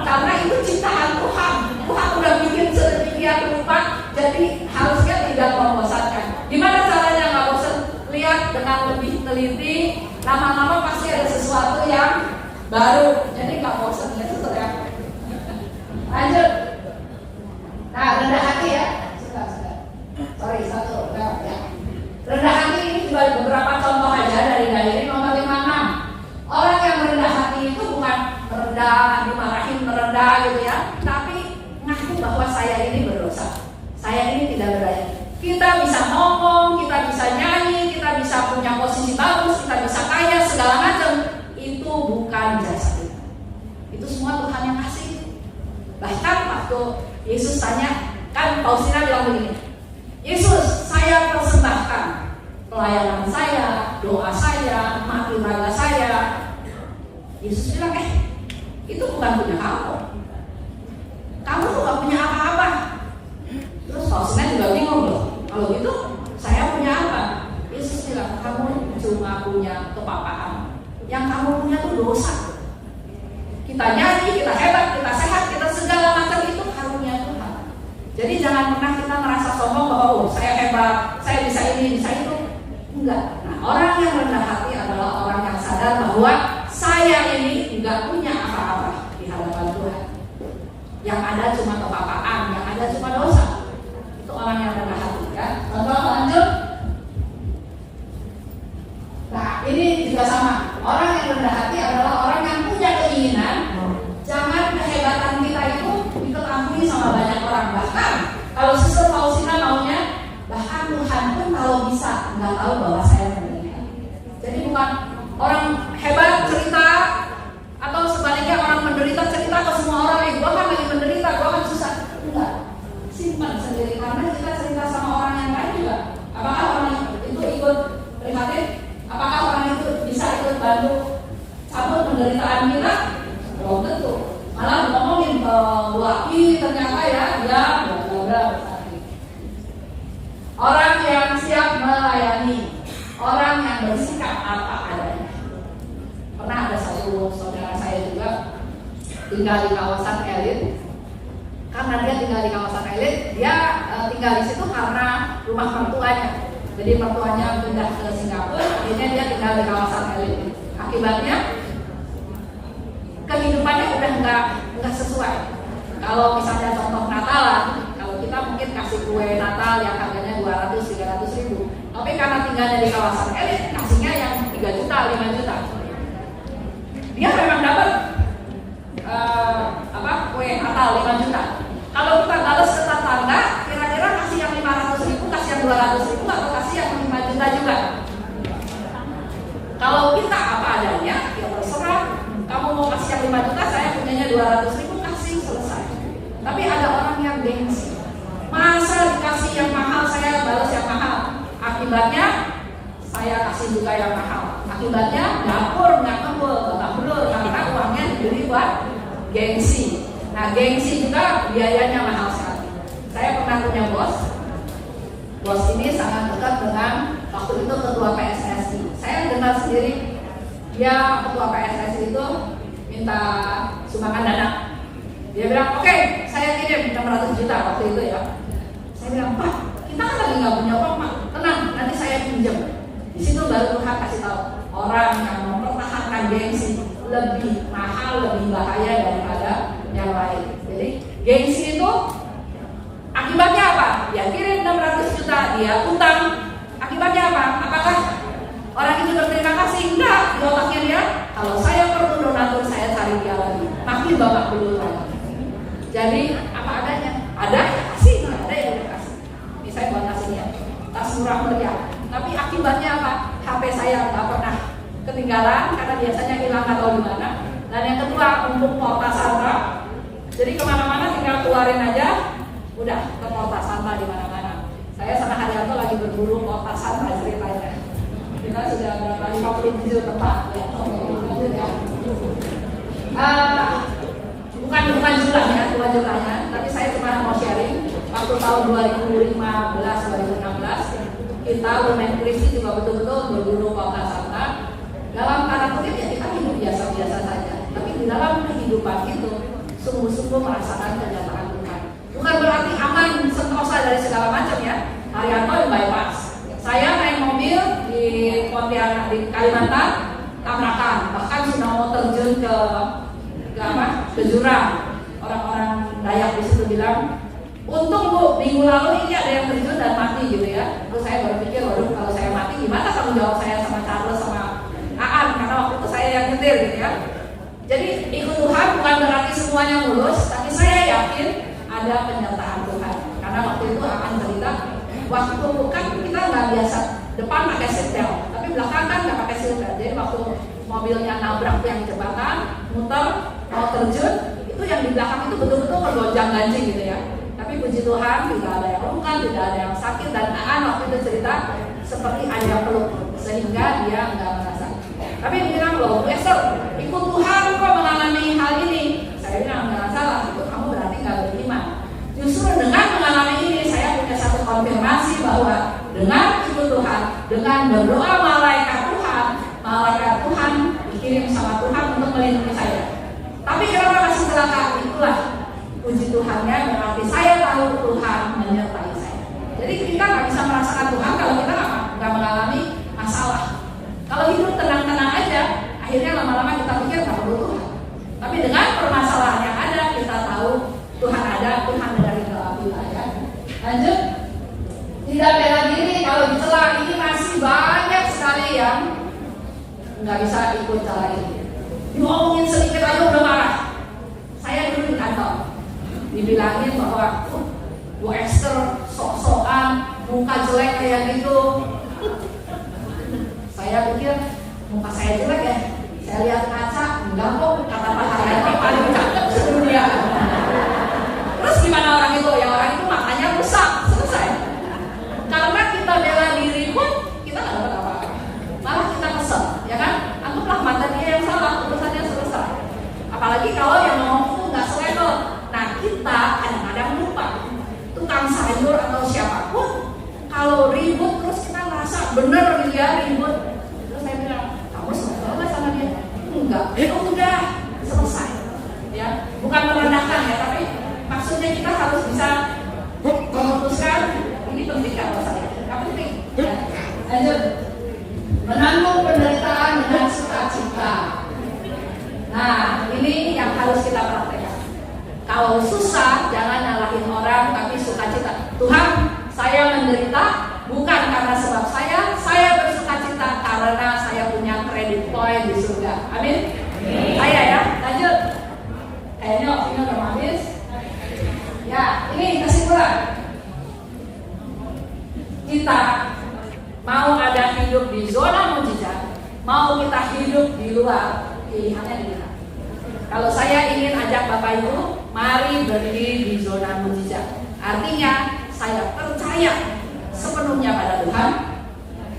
Karena itu ciptaan Tuhan. Tuhan udah bikin sedemikian rupa, jadi harusnya tidak membosankan. Gimana caranya nggak bosan? Lihat dengan lebih teliti, lama-lama pasti ada sesuatu yang baru. Jadi nggak bosan ya, ya. Lanjut. Nah, rendah hati ya. Sorry, satu. Ya. Rendah hati ini juga beberapa contoh aja dari Gairi nomor 56. Orang yang rendah hati itu bukan merendah, dimarahin merendah gitu ya, tapi ngaku bahwa saya ini berdosa, saya ini tidak berdaya. Kita bisa ngomong, kita bisa nyanyi, kita bisa punya posisi bagus, kita bisa kaya segala macam, itu bukan jasa kita. Itu semua Tuhan yang kasih. Bahkan waktu Yesus tanya, kan Faustina bilang begini, Yesus, saya persembahkan pelayanan saya, doa saya, mati raga saya. Yesus bilang, itu bukan punya kamu. Kamu tuh gak punya apa-apa. Terus Faustina juga bingung loh. Kalau gitu, saya punya apa? Yesus bilang, kamu cuma punya kepapaan. Yang kamu punya tuh dosa. Kita nyanyi, kita hebat, kita sehat, kita segala macam itu karunia Tuhan. Jadi jangan pernah kita merasa sombong bahwa saya hebat, saya bisa ini, bisa itu. Enggak. Nah, orang yang rendah hati adalah orang yang sadar bahwa saya ini enggak punya apa-apa di hadapan Tuhan. Yang ada cuma kepapaan, yang ada cuma dosa. Itu orang yang rendah hati ya. Contoh lanjut. Nah, ini juga sama. Orang yang rendah hati adalah orang yang punya keinginan. Jangan kehebatan kita itu diketahui sama banyak orang. Bahkan kalau Sister Faustina maunya, bahkan Tuhan pun kalau bisa nggak tahu bahwa saya menderita. Jadi bukan orang hebat cerita atau sebaliknya orang menderita cerita ke semua orang, gua kan lagi menderita, gua kan susah. Enggak, simpan sendiri karena kita cerita sama orang yang lain juga. Apakah orang itu ikut prihatin? Apakah orang itu bisa ikut bantu cabut penderitaan kita? Belum tentu. Malah ngomongin ke laki ternyata ya dia bla. Orang yang siap melayani, orang yang bersikap apa adanya. Pernah ada satu saudara saya juga tinggal di kawasan elit. Karena dia tinggal di kawasan elit, dia tinggal di situ karena rumah mertuanya. Jadi mertuanya pindah ke Singapura, akhirnya dia tinggal di kawasan elit. Akibatnya kehidupannya udah nggak sesuai. Kalau misalnya contoh Natalan, kalau kita mungkin kasih kue Natal yang harganya 200-300 ribu, tapi karena tinggalnya di kawasan elit, kasihnya yang 3 juta, 5 juta. Dia memang dapat kue Natal 5 juta. Kalau kita balas ke tetangga, kira-kira kasih yang 500 ribu, kasih yang 200 ribu, atau kasih yang 5 juta juga. Kalau kita apa adanya, ya terserah. Kamu mau kasih yang 5 juta, saya punyanya 200 ribu, kasih, selesai. Tapi ada orang yang gengsi. Masa dikasih yang mahal, saya balas yang mahal. Akibatnya, saya kasih juga yang mahal. Akibatnya, dapur nggak kebul, tetap belur, karena uangnya dibeli buat gengsi. Nah, gengsi juga biayanya mahal sekali. Saya pernah punya bos. Bos ini sangat dekat dengan waktu itu ketua PSSI. Saya dengar sendiri, dia ketua PSSI itu minta sumbangan dana. Dia bilang, oke, saya kirim 600 juta waktu itu ya. Saya bilang, Pak, kita kan lagi nggak punya uang, Pak. Tenang, nanti saya pinjam. Di situ baru Tuhan kasih tahu, orang yang mempertahankan gengsi lebih mahal, lebih bahaya daripada yang lain. Jadi gengsi itu akibatnya apa? Dia kirim 600 juta, dia utang. Akibatnya apa? Apakah orang itu berterima kasih? Enggak. Di otaknya dia, kalau saya perlu donatur, saya cari dia lagi. Makin babak belur lagi. Jadi apa adanya? Ada kasih, ada yang dikasih. Ini saya buat kasihnya. Tas murah meriah. Tapi akibatnya apa? HP saya nggak pernah ketinggalan karena biasanya hilang atau di mana. Dan yang kedua, untuk porta santa. Jadi kemana-mana tinggal keluarin aja, udah ke porta santa di mana-mana. Saya sama Haryanto lagi berburu porta santa ceritanya. Kita sudah berapa 57 tempat ya. Bukan jumlahnya, tapi saya cuma mau sharing. Waktu tahun 2015-2016 kita Women Kristi juga betul-betul berburu porta santa. Dalam tanda kutip ya kita hidup biasa-biasa saja, tapi di dalam kehidupan itu sungguh-sungguh merasakan kenyataan Tuhan. Bukan berarti aman sentosa dari segala macam ya. Haryanto di bypass. Saya naik mobil di Pontianak di Kalimantan, tabrakan. Bahkan sudah mau terjun ke jurang. Orang-orang Dayak di situ bilang, untung Bu, minggu lalu ini ada yang terjun dan mati gitu ya. Terus saya berpikir, waduh kalau saya mati gimana tanggung jawab saya sama Charles sama Aan, karena waktu itu saya yang nyetir gitu ya. Jadi ikut Tuhan bukan berarti semuanya mulus, tapi saya yakin ada penyertaan Tuhan. Karena waktu itu Aan cerita, waktu kan kita nggak biasa depan pakai seatbelt, tapi belakang kan nggak pakai seatbelt. Jadi waktu mobilnya nabrak yang di jembatan, muter mau terjun, itu yang di belakang itu betul-betul bergonjang ganjing gitu ya. Tapi puji Tuhan tidak ada yang luka, tidak ada yang sakit, dan Aan waktu itu cerita seperti ada peluk sehingga dia nggak merasa. Tapi dia bilang, loh Bu Esther, ikut Tuhan kok mengalami hal ini. Saya bilang, nggak salah, itu kamu berarti nggak beriman. Justru dengan mengalami ini saya punya satu konfirmasi bahwa dengan ikut Tuhan, dengan berdoa malaikat Tuhan dikirim sama Tuhan untuk melindungi saya. Tapi kenapa masih celaka? Itulah puji Tuhannya, berarti saya tahu Tuhan menyertai saya. Jadi kita nggak bisa merasakan Tuhan kalau kita nggak mengalami masalah. Kalau hidup tenang-tenang aja, akhirnya lama-lama kita pikir nggak perlu Tuhan. Tapi dengan permasalahan yang ada, kita tahu Tuhan ada, Tuhan dari doa kita ya. Lanjut, tidak bela diri kalau dicela. Ini masih banyak sekali yang nggak bisa ikut cara ini. Diomongin sedikit aja udah marah. Saya dulu di kantor dibilangin bahwa Bu Esther sok-sokan, muka jelek kayak gitu. Saya pikir muka saya jelek ya. Saya lihat kaca, enggak kok, kata Pak Haryanto paling cakep sedunia. Terus gimana orang itu? Ya orang itu matanya rusak, selesai. Karena kita bela diri pun kita nggak dapat apa-apa. Malah kita kesel, ya kan? Anggaplah mata dia yang salah, urusannya selesai. Apalagi kalau yang ngomong itu nggak selevel. Nah kita kadang-kadang lupa. Tukang sayur atau siapapun, kalau ribut terus kita merasa bener dia ribut. Terus saya bilang, kamu selevel nggak sama dia? Enggak. Udah selesai. Ya, bukan merendahkan ya, tapi maksudnya kita harus bisa memutuskan ini penting kalau saya. Nggak penting. Ya. Lanjut. Menanggung penderitaan dengan sukacita. Nah, ini yang harus kita praktekkan. Kalau susah, jangan nyalahin orang, tapi sukacita. Tuhan, saya menderita bukan karena sebab saya bersukacita karena saya punya credit point di surga. Amin. Saya ya, lanjut. Kayaknya waktunya udah habis. Ya, ini kesimpulan. Kita mau ada hidup di zona mujizat, mau kita hidup di luar, pilihannya di mana? Kalau saya ingin ajak Bapak Ibu, mari berdiri di zona mujizat. Artinya saya percaya sepenuhnya pada Tuhan,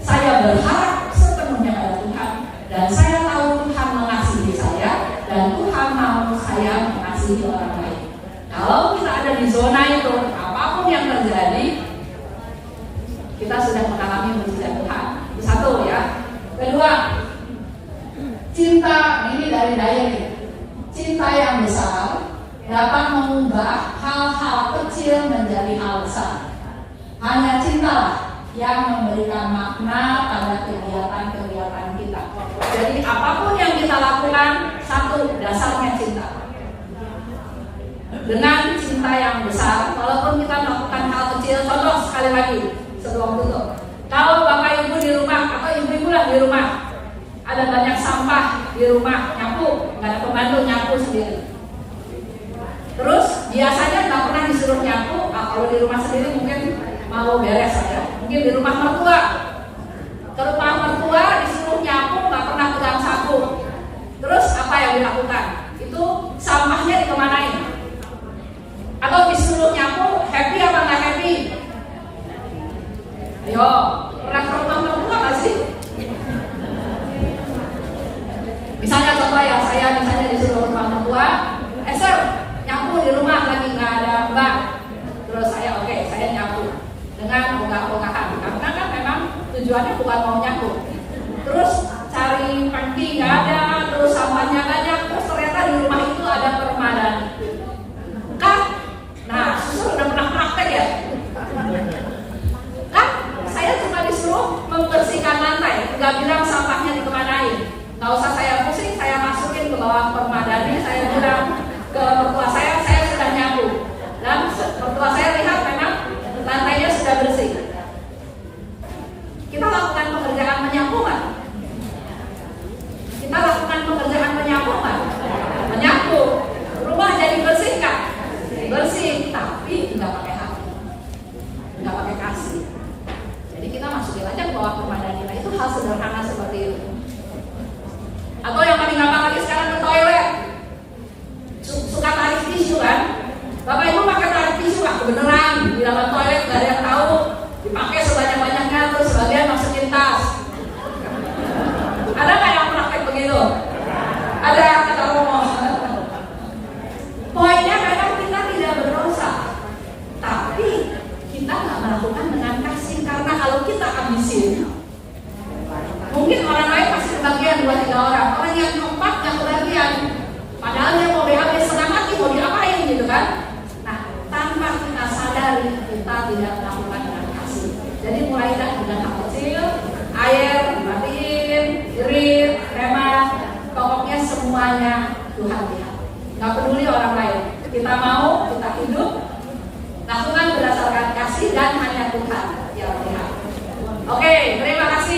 saya berharap sepenuhnya pada Tuhan, dan saya tahu Tuhan mengasihi saya, dan Tuhan mau saya mengasihi orang lain. Kalau kita ada di zona itu, apapun yang terjadi, kita sudah mengalami mujizat Tuhan. Itu satu ya. Kedua, kecil menjadi hal besar. Hanya cinta yang memberikan makna pada kegiatan-kegiatan kita. Jadi apapun yang kita lakukan, satu, dasarnya cinta. Dengan cinta yang besar, walaupun kita melakukan hal kecil, contoh sekali lagi sebelum tutup. Kalau bapak ibu di rumah atau ibu-ibu lah di rumah, ada banyak sampah di rumah, nyapu, nggak ada pembantu, nyapu sendiri. Terus biasanya nggak pernah disuruh nyapu, kalau di rumah sendiri mungkin mau beres saja. Mungkin di rumah mertua, ke rumah mertua disuruh nyapu, nggak pernah pegang sapu. Terus apa yang dilakukan? Itu sampahnya dikemanain? Atau disuruh nyapu, happy apa nggak happy? Ayo, pernah ke rumah mertua nggak sih? Misalnya contoh ya, saya misalnya disuruh rumah mertua, Sir, nyapu di rumah lagi nggak ada mbak. Terus saya saya nyapu dengan ogah-ogahan, karena kan memang tujuannya bukan mau nyapu. Terus cari panti nggak ada, terus sampahnya banyak, terus ternyata di rumah itu ada permadani. Kan? Nah, susul udah pernah praktek ya? Kan? Saya cuma disuruh membersihkan lantai, nggak bilang sampahnya dikemanain. Nggak usah saya pusing, saya masukin ke bawah permadani, saya bilang ke mertua saya sudah nyapu. Dan mertua saya lihat memang lantainya sudah bersih. Kita lakukan pekerjaan menyapu kan? Kita lakukan pekerjaan menyapu kan? Menyapu. Rumah jadi bersih kan? Bersih, tapi nggak pakai hati, nggak pakai kasih. Jadi kita masukin aja ke bawah permadani. Nah, itu hal sederhana seperti itu. Atau yang paling gampang lagi sekarang ke toilet, suka tarik tisu kan? Bapak ibu pakai tarik tisu lah, beneran di dalam toilet gak ada yang tahu, dipakai sebanyak-banyaknya, terus sebagian masukin tas. Ada nggak yang praktek begitu? Ada, kata Romo. Poinnya memang kita tidak berdosa, tapi kita nggak melakukan dengan kasih, karena kalau kita habisin, mungkin orang lain masih kebagian 2-3 orang yang keempat yang kebagian, padahal dia mau BAB setengah mati, mau diapain gitu kan? Nah, tanpa kita sadari kita tidak melakukan dengan kasih. Jadi mulailah dengan hal kecil, air dimatiin, irit, hemat, pokoknya semuanya Tuhan lihat. Gak peduli orang lain. Kita mau, kita hidup, lakukan berdasarkan kasih dan hanya Tuhan yang lihat. Oke, terima kasih.